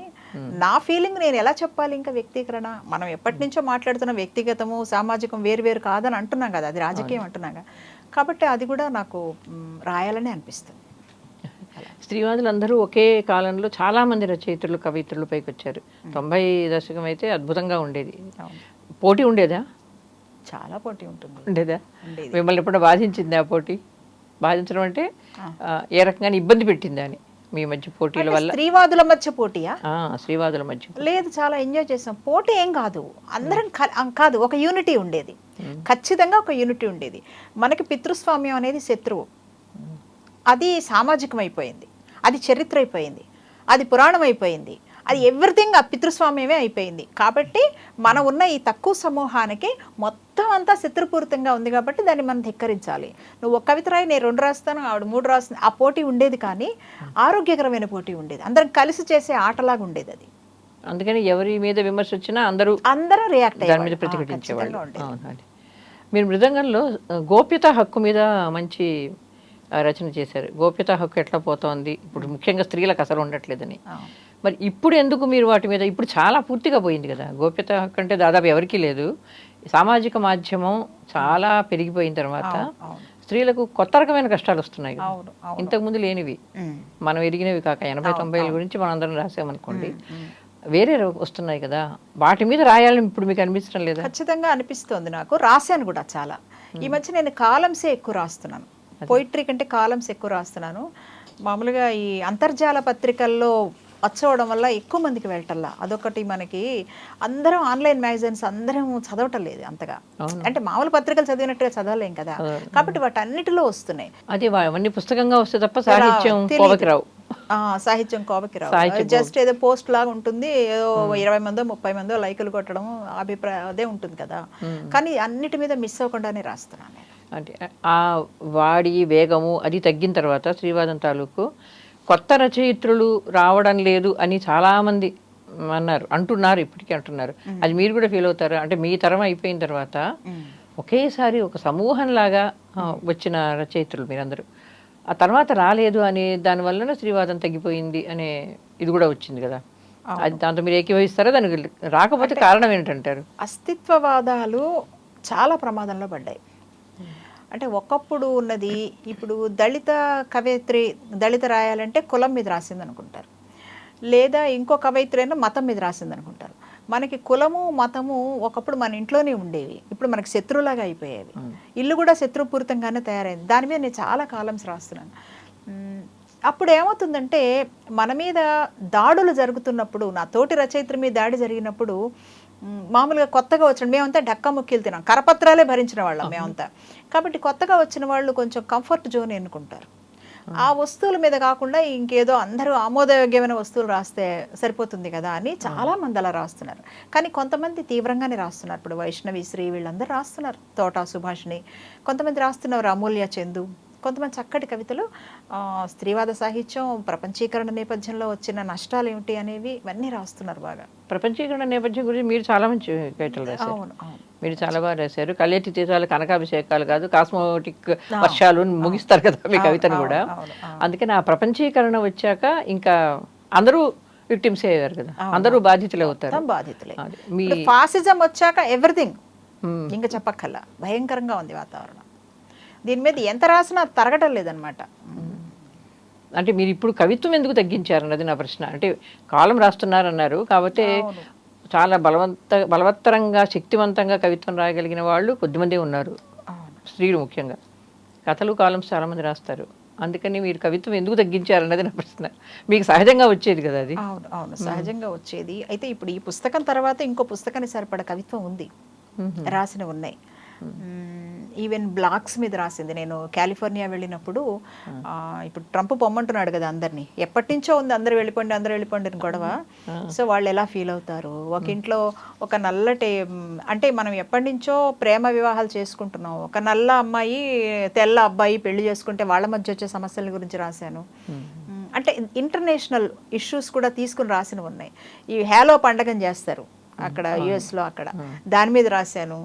నా ఫీలింగ్ నేను ఎలా చెప్పాలి? ఇంకా వ్యక్తీకరణ మనం ఎప్పటి నుంచో మాట్లాడుతున్న వ్యక్తిగతము సామాజికం వేరు కాదని అంటున్నాం కదా, అది రాజకీయం అంటున్నాం కదా, కాబట్టి అది కూడా నాకు రాయాలని అనిపిస్తుంది. స్త్రీవాదులు అందరూ ఒకే కాలంలో చాలామంది రచయితలు కవిత్రులు పైకి వచ్చారు. 90 దశకం అయితే అద్భుతంగా ఉండేది. పోటీ ఉండేదా? చాలా పోటీ ఉంటుంది. ఉండేదా? మిమ్మల్ని ఎప్పుడో బాధించింది ఆ పోటీ? బాధించడం అంటే ఏ రకంగా ఇబ్బంది పెట్టింది అని మీ మధ్య పోటీల వల్ల? స్త్రీవాదుల మధ్య పోటీయా? స్త్రీవాదుల మధ్య లేదు, చాలా ఎంజాయ్ చేసాం. పోటీ ఏం కాదు, అందరం కాదు, ఒక యూనిటీ ఉండేది. ఖచ్చితంగా ఒక యూనిటీ ఉండేది. మనకి పితృస్వామ్యం అనేది శత్రువు, అది సామాజికం అయిపోయింది, అది చరిత్ర అయిపోయింది, అది పురాణం అయిపోయింది, అది ఎవ్రీథింగ్ ఆ పితృస్వామ్యమే అయిపోయింది. కాబట్టి మనం ఉన్న ఈ తక్కువ సమూహానికి మొత్తం అంతా శత్రుపూరితంగా ఉంది, కాబట్టి దాన్ని మనం ధిక్కరించాలి. నువ్వు ఒక కవిత రాయి, నేను 2 రాస్తాను, ఆవిడ 3 రాస్తుంది, ఆ పోటీ ఉండేది, కానీ ఆరోగ్యకరమైన పోటీ ఉండేది, అందరం కలిసి చేసే ఆటలాగా ఉండేది అది. అందుకని ఎవరి మీద విమర్శ వచ్చినా అందరూ రియాక్ట్ దాని మీద ప్రతిఘటించేవాళ్ళు. మీరు మృదంగంలో గోప్యత హక్కు మీద మంచి రచన చేశారు. గోప్యత హక్కు ఎట్లా పోతోంది, ఇప్పుడు ముఖ్యంగా స్త్రీలకు అసలు ఉండట్లేదని. మరి ఇప్పుడు ఎందుకు మీరు వాటి మీద, ఇప్పుడు చాలా పూర్తిగా పోయింది కదా గోప్యత హక్కు, అంటే దాదాపు ఎవరికీ లేదు. సామాజిక మాధ్యమం చాలా పెరిగిపోయిన తర్వాత స్త్రీలకు కొత్త రకమైన కష్టాలు వస్తున్నాయి, ఇంతకుముందు లేనివి, మనం ఎరిగినవి కాక 80-90 గురించి మనం అందరం రాసామనుకోండి, వేరే వస్తున్నాయి కదా, వాటి మీద రాయాలని ఇప్పుడు మీకు అనిపించడం లేదా? ఖచ్చితంగా అనిపిస్తుంది నాకు, రాశాను కూడా చాలా. ఈ మధ్య నేను కాలమ్సే ఎక్కువ రాస్తున్నాను, పోయిటరీ కంటే కాలమ్స్ ఎక్కువ రాస్తున్నాను. మామూలుగా ఈ అంతర్జాల పత్రికల్లో వచ్చవడం వల్ల ఎక్కువ మందికి వెళ్ళటల్లా, అదొకటి. మనకి అందరం ఆన్లైన్ మ్యాగజైన్స్ అందరం చదవటం లేదు అంతగా, అంటే మామూలు పత్రికలు చదివినట్టుగా చదవలేం కదా, కాబట్టి వాటి అన్నిటిలో వస్తున్నాయి. అదే అవన్నీ పుస్తకంగా వస్తే తప్ప సాహిత్యం కోవకి రావు. సాహిత్యం కోవకి రావు, జస్ట్ ఏదో పోస్ట్ లాగా ఉంటుంది, ఏదో 20 మందో 30 మందో లైకులు కొట్టడం, అభిప్రాయం అదే ఉంటుంది కదా, కానీ అన్నిటి మీద మిస్ అవ్వకుండానే రాస్తున్నాను. అంటే ఆ వాడి వేగము అది తగ్గిన తర్వాత శ్రీవాదం తాలూకు కొత్త రచయిత్రులు రావడం లేదు అని చాలామంది అంటున్నారు, ఇప్పటికీ అంటున్నారు. అది మీరు కూడా ఫీల్ అవుతారు? అంటే మీ తరం అయిపోయిన తర్వాత ఒకేసారి ఒక సమూహంలాగా వచ్చిన రచయిత్రులు మీరందరూ, ఆ తర్వాత రాలేదు అనే దానివల్ల శ్రీవాదం తగ్గిపోయింది అనే ఇది కూడా వచ్చింది కదా, అది దాంతో మీరు ఏకీభవిస్తారా? దానికి రాకపోతే కారణం ఏంటంటారు? అస్తిత్వవాదాలు చాలా ప్రమాదంలో పడ్డాయి. అంటే ఒకప్పుడు ఉన్నది, ఇప్పుడు దళిత కవయిత్రి దళిత రాయాలంటే కులం మీద రాసింది అనుకుంటారు, లేదా ఇంకో కవయిత్రైనా మతం మీద రాసింది అనుకుంటారు. మనకి కులము మతము ఒకప్పుడు మన ఇంట్లోనే ఉండేవి, ఇప్పుడు మనకి శత్రువులాగా అయిపోయేవి. ఇల్లు కూడా శత్రుపూరితంగానే తయారైంది. దాని మీద నేను చాలా కాలమ్స్ రాస్తున్నాను. అప్పుడు ఏమవుతుందంటే, మన మీద దాడులు జరుగుతున్నప్పుడు, నా తోటి రచయిత్రి మీద దాడి జరిగినప్పుడు, మామూలుగా కొత్తగా వచ్చిన మేమంతా డక్కా ముక్కీలు తినాం, కరపత్రాలే భరించిన వాళ్ళం మేమంతా. కాబట్టి కొత్తగా వచ్చిన వాళ్ళు కొంచెం కంఫర్ట్ జోన్ ఎన్నుకుంటారు. ఆ వస్తువుల మీద కాకుండా ఇంకేదో అందరూ ఆమోదయోగ్యమైన వస్తువులు రాస్తే సరిపోతుంది కదా అని చాలా మంది అలా రాస్తున్నారు. కానీ కొంతమంది తీవ్రంగానే రాస్తున్నారు. ఇప్పుడు వైష్ణవి శ్రీ వీళ్ళందరూ రాస్తున్నారు, తోటా సుభాషిణి, కొంతమంది రాస్తున్నారు, అమూల్య చందు, కొంతమంది చక్కటి కవితలు. స్త్రీవాద సాహిత్యం ప్రపంచీకరణ నేపథ్యంలో వచ్చిన నష్టాలు ఏమిటి అనేవి ఇవన్నీ రాస్తున్నారు బాగా. ప్రపంచీకరణ నేపథ్యం గురించి మీరు చాలా మంచి కవితలు రాశారు. మీరు చాలా బాగా రాశారు. కళ్యాటి తీర్థాలు కనకాభిషేకాలు కాదు, కాస్మోటిక్ వర్షాలు ముగిస్తారు కదా మీ కవితను కూడా. అందుకని ఆ ప్రపంచీకరణ వచ్చాక ఇంకా అందరూ విక్టిమ్స్ అయ్యారు కదా, అందరూ బాధితులే అవుతారు. బాధితులే. ఫాసిజం వచ్చాక ఎవ్రీథింగ్ ఇంకా చెప్పక్కల్లా భయంకరంగా ఉంది వాతావరణం. దీని మీద ఎంత రాసినా తరగటం లేదనమాట. అంటే మీరు ఇప్పుడు కవిత్వం ఎందుకు తగ్గించారు అన్నది నా ప్రశ్న. అంటే కాలం రాస్తున్నారన్నారు కాబట్టి చాలా బలవత్తరంగా శక్తివంతంగా కవిత్వం రాయగలిగిన వాళ్ళు కొద్దిమంది ఉన్నారు, స్త్రీలు ముఖ్యంగా. కథలు కాలమ్స్ చాలామంది రాస్తారు, అందుకని మీరు కవిత్వం ఎందుకు తగ్గించారన్నది నా ప్రశ్న. మీకు సహజంగా వచ్చేది కదా అది? అవును సహజంగా వచ్చేది. అయితే ఇప్పుడు ఈ పుస్తకం తర్వాత ఇంకో పుస్తకాన్ని సరిపడ కవిత్వం ఉంది, రాసినవి ఉన్నాయి. ఈవెన్ బ్లాగ్స్ మీద రాసింది. నేను కాలిఫోర్నియా వెళ్ళినప్పుడు, ఇప్పుడు ట్రంప్ పొమ్మంటున్నాడు కదా అందరినీ, ఎప్పటి నుంచో ఉంది అందరూ వెళ్ళిపోండి అని గొడవ. సో వాళ్ళు ఎలా ఫీల్ అవుతారు? ఒక ఇంట్లో ఒక నల్లటి, అంటే మనం ఎప్పటి నుంచో ప్రేమ వివాహాలు చేసుకుంటున్నాం, ఒక నల్ల అమ్మాయి తెల్ల అబ్బాయి పెళ్లి చేసుకుంటే వాళ్ళ మధ్య వచ్చే సమస్యల గురించి రాశాను. అంటే ఇంటర్నేషనల్ ఇష్యూస్ కూడా తీసుకుని రాసినవి ఉన్నాయి. ఈ హేలో పండగని చేస్తారు అక్కడ యుఎస్లో, అక్కడ దాని మీద రాశాను.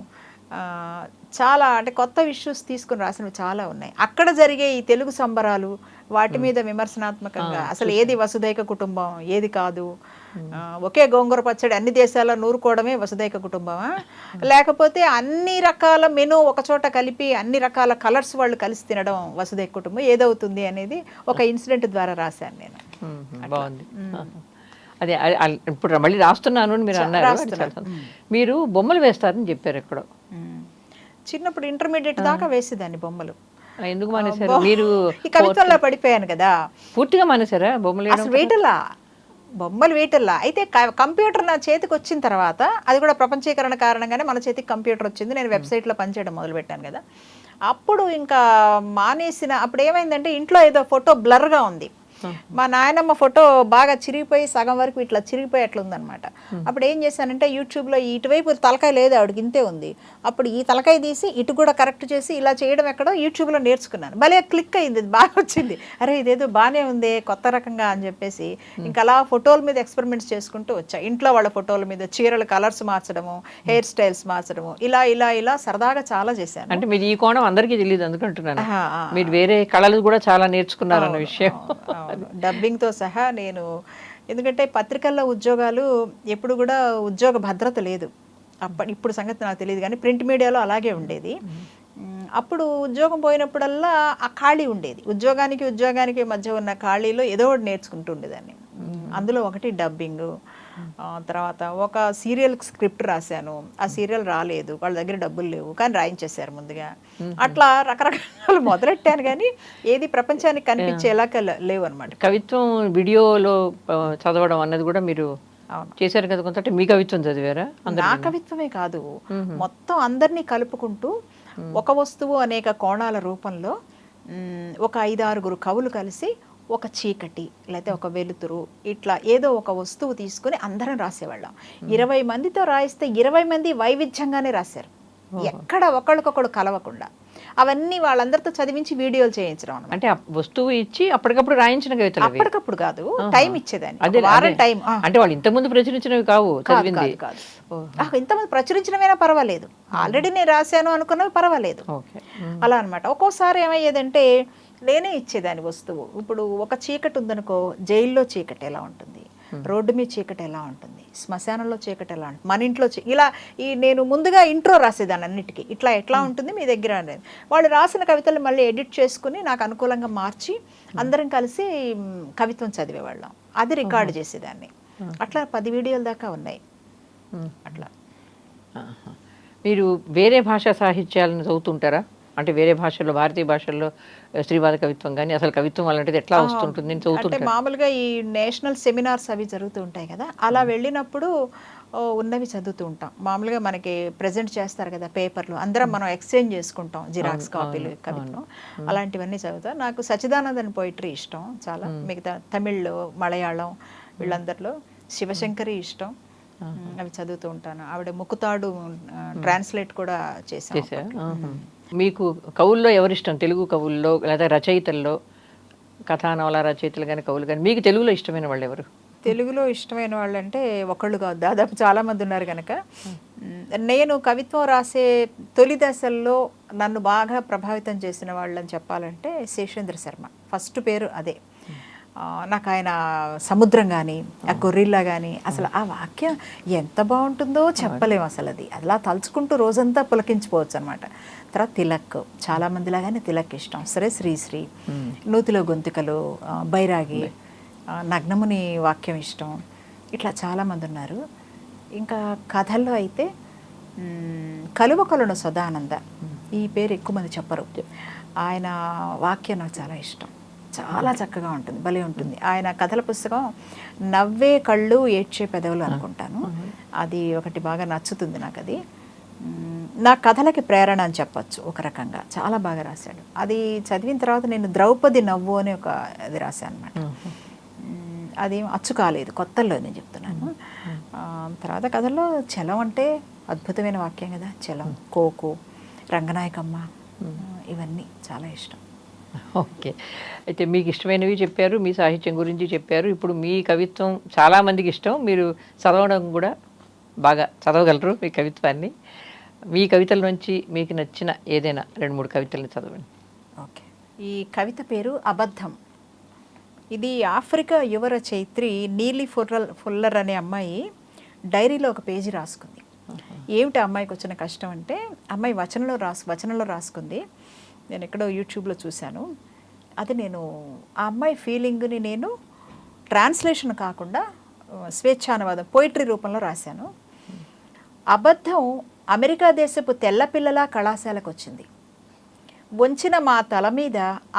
చాలా అంటే కొత్త ఇష్యూస్ తీసుకుని రాసినవి చాలా ఉన్నాయి. అక్కడ జరిగే ఈ తెలుగు సంబరాలు వాటి మీద విమర్శనాత్మకంగా అసలు ఏది వసుదైక కుటుంబం ఏది కాదు, ఒకే గోంగూర పచ్చడి అన్ని దేశాల్లో నూరుకోవడమే వసుదైక కుటుంబమా, లేకపోతే అన్ని రకాల మెను ఒక చోట కలిపి అన్ని రకాల కలర్స్ వాళ్ళు కలిసి తినడం వసుదైక కుటుంబం ఏదవుతుంది అనేది ఒక ఇన్సిడెంట్ ద్వారా రాశాను నేను. బాగుంది. అదే ఇప్పుడు మళ్ళీ రాస్తున్నాను అని మీరు అన్నారు. మీరు బొమ్మలు వేస్తారని చెప్పారు ఎక్కడో. చిన్నప్పుడు ఇంటర్మీడియట్ దాకా వేసేదాన్ని బొమ్మలు. ఎందుకు మానేశారు మీరు? ఈ కవిత్వంలో పడిపోయాను కదా. పూర్తిగా మానేశారా బొమ్మలు? అసలు వేయటల్లా, బొమ్మలు వేయటల్లా. అయితే కంప్యూటర్ నా చేతికి వచ్చిన తర్వాత, అది కూడా ప్రపంచీకరణ కారణంగానే మన చేతికి కంప్యూటర్ వచ్చింది, నేను వెబ్సైట్లో పనిచేయడం మొదలుపెట్టాను కదా, అప్పుడు ఇంకా మానేసిన. అప్పుడు ఏమైందంటే ఇంట్లో ఏదో ఫోటో బ్లర్గా ఉంది, మా నాయనమ్మ ఫోటో బాగా చిరిగిపోయి సగం వరకు ఇట్లా చిరిగిపోయి అట్లా ఉందన్నమాట. అప్పుడు ఏం చేశానంటే యూట్యూబ్లో ఇటువైపు తలకాయ లేదు ఆవిడకి, ఇంతే ఉంది. అప్పుడు ఈ తలకాయ తీసి ఇటు కూడా కరెక్ట్ చేసి ఇలా చేయడం ఎక్కడో యూట్యూబ్లో నేర్చుకున్నాను. భలే క్లిక్ అయింది, బాగా వచ్చింది. అరే ఇదేదో బాగానే ఉంది కొత్త రకంగా అని చెప్పేసి ఇంకా అలా ఫోటోల మీద ఎక్స్పెరిమెంట్స్ చేసుకుంటూ వచ్చా. ఇంట్లో వాళ్ళ ఫోటోల మీద చీరల కలర్స్ మార్చడము, హెయిర్ స్టైల్స్ మార్చడము, ఇలా ఇలా ఇలా సరదాగా చాలా చేశాను. అంటే మీరు ఈ కోణం అందరికీ తెలియదు అందుకుంటున్నాను. మీరు వేరే కళలు కూడా చాలా నేర్చుకున్నారన్న విషయం. డబ్బింగ్తో సహా నేను, ఎందుకంటే పత్రికల్లో ఉద్యోగాలు ఎప్పుడు కూడా ఉద్యోగ భద్రత లేదు. ఇప్పుడు సంగతి నాకు తెలియదు కానీ ప్రింట్ మీడియాలో అలాగే ఉండేది. అప్పుడు ఉద్యోగం పోయినప్పుడల్లా ఆ ఖాళీ ఉండేది, ఉద్యోగానికి మధ్య ఉన్న ఖాళీలో ఏదో ఒకటి నేర్చుకుంటూ ఉండేదాన్ని. అందులో ఒకటి డబ్బింగ్. తర్వాత ఒక సీరియల్ స్క్రిప్ట్ రాశాను, ఆ సీరియల్ రాలేదు, వాళ్ళ దగ్గర డబ్బులు లేవు కానీ రాయించేశారు ముందుగా. అట్లా రకరకాలు మొదలెట్టాను కానీ ఏది ప్రపంచానికి కనిపించేలా లేవు అనమాట. కవిత్వం వీడియోలో చదవడం అన్నది కూడా మీరు చేశారు కదా కొంత. అంటే మీ కవిత్వం చదివారా? నా కవిత్వమే కాదు, మొత్తం అందరినీ కలుపుకుంటూ ఒక వస్తువు అనేక కోణాల రూపంలో ఒక 5-6 కవులు కలిసి ఒక చీకటి లేకపోతే ఒక వెలుతురు ఇట్లా ఏదో ఒక వస్తువు తీసుకుని అందరం రాసేవాళ్ళం. 20 మందితో రాయిస్తే 20 మంది వైవిధ్యంగానే రాశారు, ఎక్కడ ఒకళ్ళకొకడు కలవకుండా. అవన్నీ వాళ్ళందరితో చదివించి వీడియోలు చేయించడం అన్నమాట. అంటే వస్తువు ఇచ్చి అప్పటికప్పుడు రాయించిన కవితలు? అప్పటికప్పుడు కాదు, టైం ఇచ్చేదాన్ని, వారం టైం. అంటే వాళ్ళు ఇంతకుముందు ప్రచురించినవి కావు చదివింది? కాదు, ఇంతకుముందు ప్రచురించినవైనా పర్వాలేదు, ఆల్రెడీ నేను రాశాను అనుకున్నవి పర్వాలేదు. అలా అనమాట. ఒక్కోసారి ఏమయ్యేదంటే నేనే ఇచ్చేదాన్ని వస్తువు. ఇప్పుడు ఒక చీకటి ఉందనుకో, జైల్లో చీకటి ఎలా ఉంటుంది, రోడ్డు మీద చీకటి ఎలా ఉంటుంది, శ్మశానంలో చీకటి ఎలా ఉంటుంది, మన ఇంట్లో ఇలా నేను ముందుగా ఇంట్రో రాసేదాన్ని అన్నిటికీ, ఇట్లా ఎట్లా ఉంటుంది మీ దగ్గర అనేది. వాళ్ళు రాసిన కవితలు మళ్ళీ ఎడిట్ చేసుకుని నాకు అనుకూలంగా మార్చి అందరం కలిసి కవిత్వం చదివేవాళ్ళం. అది రికార్డు చేసేదాన్ని. అట్లా 10 వీడియోల దాకా ఉన్నాయి. అట్లా. మీరు వేరే భాషా సాహిత్యాలను చదువుతుంటారా? అంటే వేరే భాషల్లో, భారతీయ భాషల్లో స్త్రీవాద కవిత్వం కానీ అసలు కవిత్వం అలాంటిది ఎట్లా వస్తుంటుంది? నేను చదువుతుంటే మామూలుగా ఈ నేషనల్ సెమినార్స్ అవి జరుగుతూ ఉంటాయి కదా, అలా వెళ్ళినప్పుడు ఉన్నవి చదువుతూ ఉంటాం. మామూలుగా మనకి ప్రజెంట్ చేస్తారు కదా పేపర్లు, అందరం మనం ఎక్స్చేంజ్ చేసుకుంటాం జిరాక్స్ కాపీలు కవిత్వం, అలాంటివన్నీ చదువుతాం. నాకు సచిదానందన్ పోయిటరీ ఇష్టం చాలా. మిగతా తమిళ్, మలయాళం వీళ్ళందరిలో శివశంకరి ఇష్టం, అవి చదువుతూ ఉంటాను. ఆవిడ ముక్కుతాడు ట్రాన్స్లేట్ కూడా చేశాను. మీకు కవుల్లో ఎవరిష్టం? తెలుగు కవుల్లో లేదా రచయితల్లో, కథా నవల రచయితలు కానీ కవులు కానీ మీకు తెలుగులో ఇష్టమైన వాళ్ళు ఎవరు? తెలుగులో ఇష్టమైన వాళ్ళు అంటే ఒకళ్ళు కాదు, దాదాపు చాలామంది ఉన్నారు కనుక. నేను కవిత్వం రాసే తొలి దశల్లో నన్ను బాగా ప్రభావితం చేసిన వాళ్ళని చెప్పాలంటే శేషేంద్ర శర్మ, ఫస్ట్ పేరు అదే. నాకు ఆయన సముద్రం కానీ ఆ గొర్రెల్లా కానీ అసలు ఆ వాక్యం ఎంత బాగుంటుందో చెప్పలేము అసలు. అది అలా తలుచుకుంటూ రోజంతా పులకించిపోవచ్చు అనమాట. తర్వాత తిలక్, చాలామందిలాగానే తిలక్ ఇష్టం. సరే శ్రీశ్రీ, నూతిలో గొంతుకలు, బైరాగి, నగ్నముని వాక్యం ఇష్టం. ఇట్లా చాలామంది ఉన్నారు. ఇంకా కథల్లో అయితే కలువకొలను సదానంద, ఈ పేరు ఎక్కువ మంది చెప్పరు. ఆయన వాక్యం నాకు చాలా ఇష్టం, చాలా చక్కగా ఉంటుంది, భలే ఉంటుంది. ఆయన కథల పుస్తకం నవ్వే కళ్ళు ఏడ్చే పెదవులు అనుకుంటాను, అది ఒకటి బాగా నచ్చుతుంది నాకు. అది నా కథలకి ప్రేరణ అని చెప్పచ్చు ఒక రకంగా. చాలా బాగా రాశాడు. అది చదివిన తర్వాత నేను ద్రౌపది నవ్వు అని ఒక అది రాశాను అనమాట. అది అచ్చు కాలేదు, కొత్తల్లో నేను చెప్తున్నాను. తర్వాత కథల్లో చలం అంటే అద్భుతమైన వాక్యం కదా, చలం, కోకు, రంగనాయకమ్మ, ఇవన్నీ చాలా ఇష్టం. ఓకే, అయితే మీకు ఇష్టమైనవి చెప్పారు, మీ సాహిత్యం గురించి చెప్పారు. ఇప్పుడు మీ కవిత్వం చాలామందికి ఇష్టం, మీరు చదవడం కూడా బాగా చదవగలరు మీ కవిత్వాన్ని. మీ కవితల నుంచి మీకు నచ్చిన ఏదైనా 2-3 కవితల్ని చదవండి. ఓకే. ఈ కవిత పేరు అబద్ధం. ఇది ఆఫ్రికా యువ రచయిత్రి నీలి ఫుల్లర్ అనే అమ్మాయి డైరీలో ఒక పేజీ రాసుకుంది. ఏమిటి అమ్మాయికి వచ్చిన కష్టం అంటే, అమ్మాయి వచనంలో రాసుకుంది. నేను ఎక్కడో యూట్యూబ్లో చూశాను. అది నేను ఆ అమ్మాయి ఫీలింగ్ని నేను ట్రాన్స్లేషన్ కాకుండా స్వేచ్ఛానువాదం పోయిటరీ రూపంలో రాశాను. అబద్ధం అమెరికా దేశపు తెల్లపిల్లల కళాశాలకు వచ్చింది. వంచిన మా తల మీద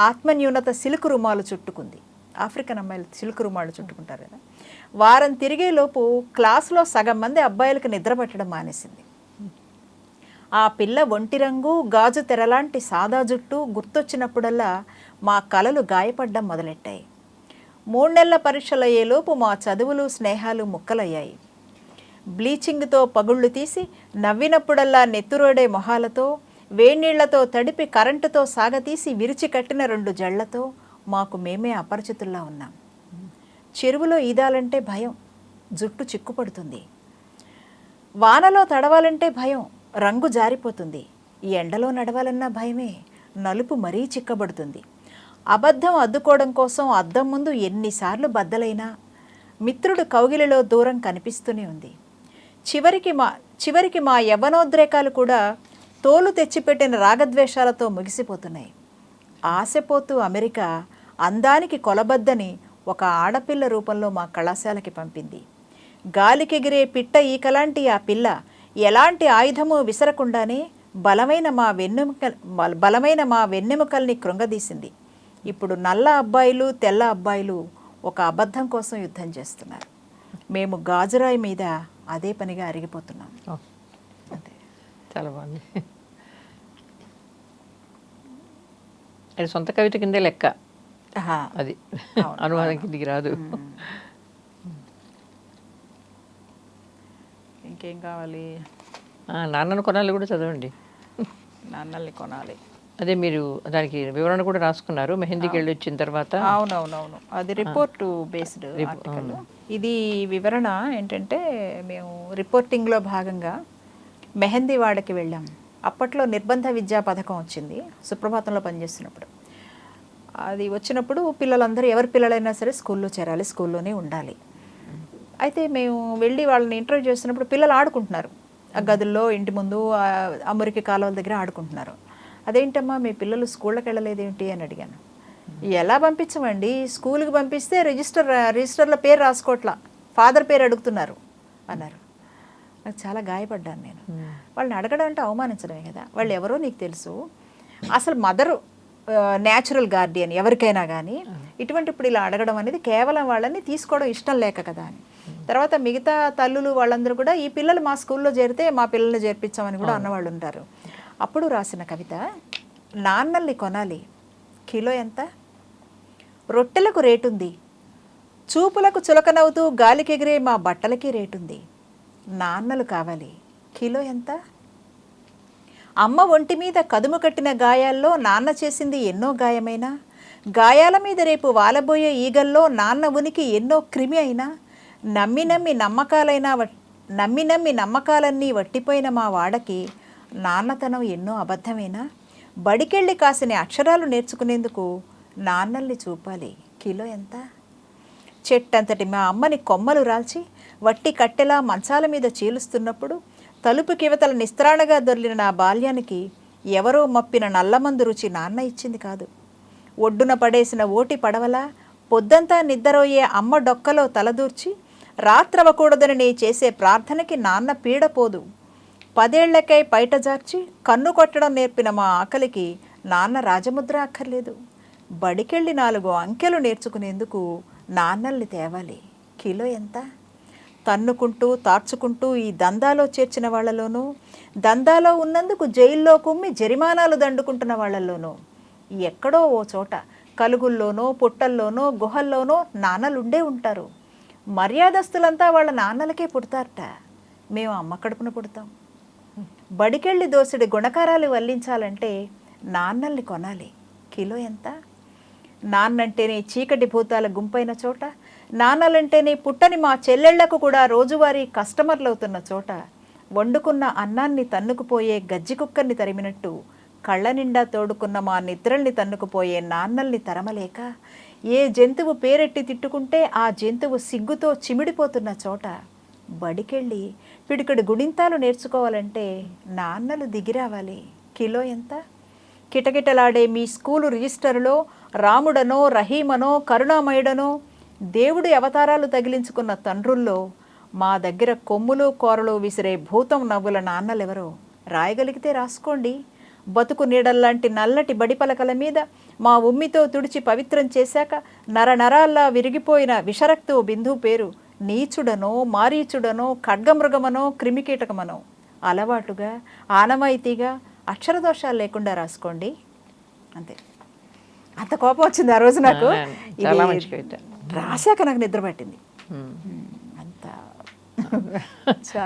ఆత్మన్యూనత సిలుకు రుమాలు చుట్టుకుంది. ఆఫ్రికన్ అమ్మాయిలు సిలుకు రుమాలు చుట్టుకుంటారు కదా. వారం తిరిగేలోపు క్లాసులో సగం మంది అబ్బాయిలకు నిద్ర పట్టడం మానేసింది. ఆ పిల్ల ఒంటి రంగు గాజు తెరలాంటి సాదా జుట్టు గుర్తొచ్చినప్పుడల్లా మా కలలు గాయపడ్డం మొదలెట్టాయి. 3 నెలల పరీక్షలయ్యేలోపు మా చదువులు స్నేహాలు ముక్కలయ్యాయి. బ్లీచింగ్తో పగుళ్ళు తీసి నవ్వినప్పుడల్లా నెత్తురోడే మొహాలతో, వేణీళ్లతో తడిపి కరెంటుతో సాగతీసి విరిచి కట్టిన 2 జళ్లతో మాకు మేమే అపరిచితుల్లా ఉన్నాం. చెరువులో ఈదాలంటే భయం, జుట్టు చిక్కుపడుతుంది. వానలో తడవాలంటే భయం, రంగు జారిపోతుంది. ఈ ఎండలో నడవాలన్నా భయమే, నలుపు మరీ చిక్కబడుతుంది. అబద్ధం అద్దుకోవడం కోసం అద్దం ముందు ఎన్నిసార్లు మిత్రుడు కౌగిలిలో దూరం కనిపిస్తూనే ఉంది. చివరికి మా యవ్వనోద్రేకాలు కూడా తోలు తెచ్చిపెట్టిన రాగద్వేషాలతో ముగిసిపోతున్నాయి. ఆశపోతూ అమెరికా అందానికి కొలబద్దని ఒక ఆడపిల్ల రూపంలో మా కళాశాలకి పంపింది. గాలికెగిరే పిట్ట ఈకలాంటి ఆ పిల్ల ఎలాంటి ఆయుధము విసరకుండానే బలమైన మా వెన్నెముకల్ని కృంగదీసింది. ఇప్పుడు నల్ల అబ్బాయిలు తెల్ల అబ్బాయిలు ఒక అబద్ధం కోసం యుద్ధం చేస్తున్నారు. మేము గాజురాయి మీద అదే పనిగా అరిగిపోతున్నాం. అంతే. చాలా బాగుంది. అది సొంత కవిత కిందే లెక్క. అది అనువాదం కిందికి రాదు. ఇంకేం కావాలి? నాన్నను కొనాలి కూడా చదవండి. నాన్నల్ని కొనాలి. అదే మీరు దానికి వివరణ కూడా రాసుకున్నారు మెహందీకి వెళ్ళి వచ్చిన తర్వాత. అవునవునవును, అది రిపోర్టు బేస్డ్ ఆర్టికల్. ఇది వివరణ ఏంటంటే, మేము రిపోర్టింగ్లో భాగంగా మెహందీ వాడకి వెళ్ళాం. అప్పట్లో నిర్బంధ విద్యా పథకం వచ్చింది సుప్రభాతంలో పనిచేస్తున్నప్పుడు. అది వచ్చినప్పుడు పిల్లలందరూ ఎవరి పిల్లలైనా సరే స్కూల్లో చేరాలి, స్కూల్లోనే ఉండాలి. అయితే మేము వెళ్ళి వాళ్ళని ఇంటర్వ్యూ చేస్తున్నప్పుడు పిల్లలు ఆడుకుంటున్నారు ఆ గదుల్లో, ఇంటి ముందు ఆ మురికి కాలువల దగ్గర ఆడుకుంటున్నారు. అదేంటమ్మా మీ పిల్లలు స్కూళ్ళకి వెళ్ళలేదేంటి అని అడిగాను. ఎలా పంపించమండి, స్కూల్కి పంపిస్తే రిజిస్టర్లో పేరు రాసుకోవట్లా, ఫాదర్ పేరు అడుగుతున్నారు అన్నారు. నాకు చాలా గాయపడ్డాను నేను. వాళ్ళని అడగడం అంటే అవమానించడమే కదా. వాళ్ళు ఎవరో నీకు తెలుసు, అసలు మదరు న్యాచురల్ గార్డియన్ ఎవరికైనా కానీ. ఇప్పుడు ఇలా అడగడం అనేది కేవలం వాళ్ళని తీసుకోవడం ఇష్టం లేక కదా అని. తర్వాత మిగతా తల్లులు వాళ్ళందరూ కూడా ఈ పిల్లలు మా స్కూల్లో చేరితే మా పిల్లల్ని చేర్పించామని కూడా అన్నవాళ్ళు ఉంటారు. అప్పుడు రాసిన కవిత, నాన్నల్ని కొనాలి, కిలో ఎంత? రొట్టెలకు రేటుంది, చూపులకు చులకనవుతూ గాలికెగిరే మా బట్టలకి రేటుంది. నాన్నలు కావాలి, కిలో ఎంత? అమ్మ ఒంటి మీద కదుము కట్టిన గాయాల్లో నాన్న చేసింది ఎన్నో గాయమైనా, గాయాల మీద రేపు వాలబోయే ఈగల్లో నాన్న ఉనికి ఎన్నో క్రిమి అయినా, నమ్మి నమ్మి నమ్మకాలన్నీ వట్టిపోయిన మా వాడకి నాన్నతనం ఎన్నో అబద్ధమేనా? బడికెళ్ళి కాసిన అక్షరాలు నేర్చుకునేందుకు నాన్నల్ని చూపాలి, కిలో ఎంత? చెట్టంతటి మా అమ్మని కొమ్మలు రాల్చి వట్టి కట్టెలా మంచాల మీద చీలుస్తున్నప్పుడు తలుపు కివతల నిస్త్రాణగా దొర్లిన నా బాల్యానికి ఎవరో మప్పిన నల్లమందు రుచి నాన్న ఇచ్చింది కాదు. ఒడ్డున పడేసిన ఓటి పడవలా పొద్దంతా నిద్రపోయే అమ్మ డొక్కలో తలదూర్చి రాత్రవకూడదని నీ చేసే ప్రార్థనకి నాన్న పీడపోదు. 10 ఏళ్లకై పైటజార్చి కన్ను కొట్టడం నేర్పిన మా ఆకలికి నాన్న రాజముద్ర అక్కర్లేదు. బడికెళ్ళి 4 అంకెలు నేర్చుకునేందుకు నాన్నల్ని తేవాలి, కిలో ఎంత? తన్నుకుంటూ తార్చుకుంటూ ఈ దందాలో చేర్చిన వాళ్లలోనూ, దందాలో ఉన్నందుకు జైల్లో కుమ్మి జరిమానాలు దండుకుంటున్న వాళ్లలోనూ, ఎక్కడో ఓ చోట కలుగుల్లోనో పుట్టల్లోనో గుహల్లోనో నాన్నలుండే ఉంటారు. మర్యాదస్తులంతా వాళ్ళ నాన్నలకే పుడతారట, మేము అమ్మ కడుపున పుడతాం. బడికెళ్ళి దోసిడి గుణకారాలు వల్లించాలంటే నాన్నల్ని కొనాలి, కిలో ఎంత? నాన్నంటేనే చీకటి భూతాల గుంపైన చోట, నాన్నలంటేనే పుట్టని మా చెల్లెళ్లకు కూడా రోజువారీ కస్టమర్లు అవుతున్న చోట, వండుకున్న అన్నాన్ని తన్నుకుపోయే గజ్జి కుక్కర్ని తరిమినట్టు కళ్ళ నిండా తోడుకున్న మా నిద్రల్ని తన్నుకుపోయే నాన్నల్ని తరమలేక ఏ జంతువు పేరెట్టి తిట్టుకుంటే ఆ జంతువు సిగ్గుతో చిమిడిపోతున్న చోట బడికెళ్ళి పిడికడు గుణింతాలు నేర్చుకోవాలంటే నాన్నలు దిగిరావాలి. కిలో ఎంత? కిటకిటలాడే మీ స్కూలు రిజిస్టరులో రాముడనో రహీమనో కరుణామయుడనో దేవుడి అవతారాలు తగిలించుకున్న తండ్రుల్లో మా దగ్గర కొమ్ములు కోరలు విసిరే భూతం నవ్వుల నాన్నలెవరో రాయగలిగితే రాసుకోండి. బతుకు నీడల్లాంటి నల్లటి బడిపలకల మీద మా ఉమ్మితో తుడిచి పవిత్రం చేశాక నరనరాల్లా విరిగిపోయిన విషరక్తువు బిందువు పేరు నీచుడనో మారీచుడనో ఖడ్గమృగమనో క్రిమికీటకమనో అలవాటుగా ఆనవాయితీగా అక్షరదోషాలు లేకుండా రాసుకోండి. అంతే. అంత కోపం వచ్చింది ఆ రోజు నాకు. చాలా మంచి కవిత. రాశాక నాకు నిద్ర పట్టింది. అంత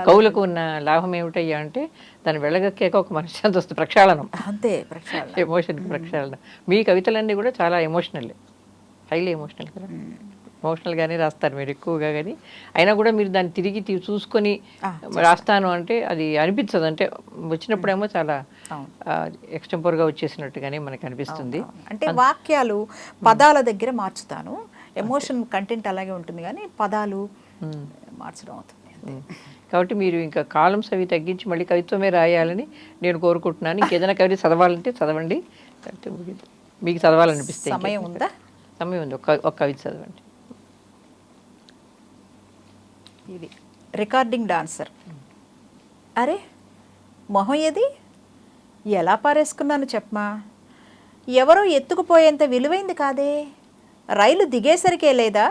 కవులకు ఉన్న లాభం ఏమిటయ్యా అంటే దాన్ని వెళ్ళగక్కాక ఒక మనశ్శాంతి వస్తుంది, ప్రక్షాళనం. అంతే, ప్రక్షాళన, ఎమోషన్ ప్రక్షాళన. మీ కవితలన్నీ కూడా చాలా ఎమోషనల్, హైలీ ఎమోషనల్ కదా. ఎమోషనల్గానే రాస్తారు మీరు ఎక్కువగా, కానీ అయినా కూడా మీరు దాన్ని తిరిగి చూసుకొని రాస్తాను అంటే అది అనిపించదు. అంటే వచ్చినప్పుడేమో చాలా ఎక్స్టెంపోర్గా వచ్చేసినట్టుగానే మనకు అనిపిస్తుంది. అంటే వాక్యాలు పదాల దగ్గర మార్చుతాను, ఎమోషన్ కంటెంట్ అలాగే ఉంటుంది కానీ పదాలు మార్చడం అవుతుంది. కాబట్టి మీరు ఇంకా కాలమ్స్ అవి తగ్గించి మళ్ళీ కవిత్వమే రాయాలని నేను కోరుకుంటున్నాను. ఇంకేదైనా కవిత చదవాలంటే చదవండి, మీకు చదవాలనిపిస్తే. సమయం ఉందా? సమయం ఉంది, ఒక కవిత చదవండి. ఇది రికార్డింగ్ డాన్సర్. అరే మొహం ఏది, ఎలా పారేసుకున్నాను చెప్పమా? ఎవరో ఎత్తుకుపోయేంత విలువైంది కాదే. రైలు దిగేసరికే లేదా?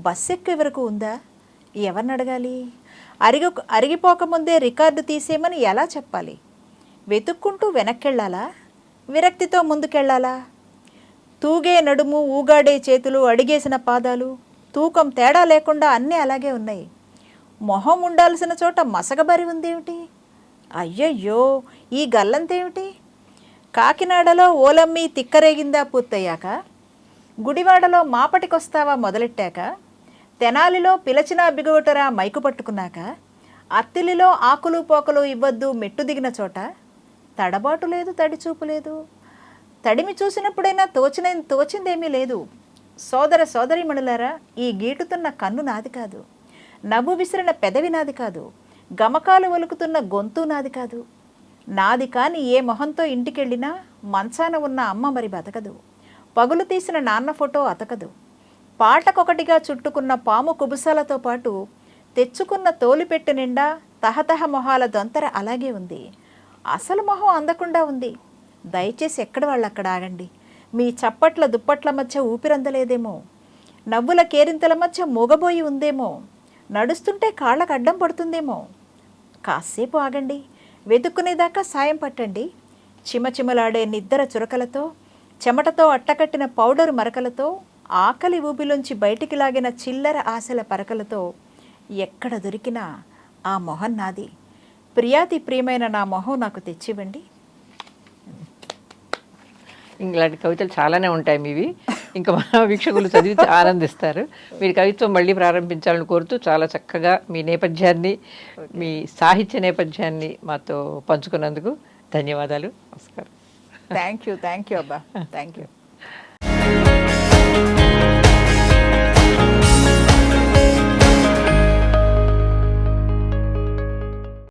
బస్సు ఎక్కే వరకు ఉందా? ఎవరిని అడగాలి? అరిగిపోకముందే రికార్డు తీసేయమని ఎలా చెప్పాలి? వెతుక్కుంటూ వెనక్కెళ్ళాలా? విరక్తితో ముందుకెళ్ళాలా? తూగే నడుము, ఊగాడే చేతులు, అడిగేసిన పాదాలు, తూకం తేడా లేకుండా అన్నీ అలాగే ఉన్నాయి. మొహం ఉండాల్సిన చోట మసకబరి ఉందేమిటి? అయ్యయ్యో, ఈ గల్లంతేమిటి? కాకినాడలో ఓలమ్మి తిక్కరేగిందా పూర్తయ్యాక, గుడివాడలో మాపటికొస్తావా మొదలెట్టాక, తెనాలిలో పిలచినా బిగువటరా మైకు పట్టుకున్నాక, అత్తిలిలో ఆకులు పోకలు ఇవ్వద్దు మెట్టు దిగిన చోట, తడబాటు లేదు, తడిచూపు లేదు. తడిమి చూసినప్పుడైనా తోచిందేమీ లేదు. సోదర సోదరీమణులారా, ఈ గీటుతున్న కన్ను నాది కాదు, నవ్వు విసిరిన పెదవి నాది కాదు, గమకాలు ఒలుకుతున్న గొంతు నాది కాదు. నాది కాని ఏ మొహంతో ఇంటికెళ్ళినా మంచాన ఉన్న అమ్మ మరి బతకదు. పగులు తీసిన నాన్న ఫోటో అతకదు. పాటకొకటిగా చుట్టుకున్న పాము కుబుసాలతో పాటు తెచ్చుకున్న తోలిపెట్టు నిండా తహతహ మొహాల దొంతర అలాగే ఉంది. అసలు మొహం అందకుండా ఉంది. దయచేసి ఎక్కడ వాళ్ళు అక్కడ ఆగండి. మీ చప్పట్ల దుప్పట్ల మధ్య ఊపిరందలేదేమో, నవ్వుల కేరింతల మధ్య మూగబోయి ఉందేమో, నడుస్తుంటే కాళ్ళకు అడ్డం పడుతుందేమో. కాసేపు ఆగండి, వెతుక్కునేదాకా సాయం పట్టండి. చిమచిమలాడే నిద్దర చురకలతో, చెమటతో అట్టకట్టిన పౌడరు మరకలతో, ఆకలి ఊబిలోంచి బయటికి లాగిన చిల్లర ఆశల పరకలతో ఎక్కడ దొరికినా ఆ మొహం నాది. ప్రియాతి ప్రియమైన నా మొహం నాకు తెచ్చివ్వండి. ఇలాంటి కవితలు చాలానే ఉంటాయి మీవి. ఇంకా మన వీక్షకులు చదివితే ఆనందిస్తారు. మీరు కవిత్వం మళ్ళీ ప్రారంభించాలని కోరుతూ చాలా చక్కగా మీ నేపథ్యాన్ని, మీ సాహిత్య నేపథ్యాన్ని మాతో పంచుకున్నందుకు ధన్యవాదాలు. నమస్కారం. థ్యాంక్ యూ అబ్బా, థ్యాంక్ యూ.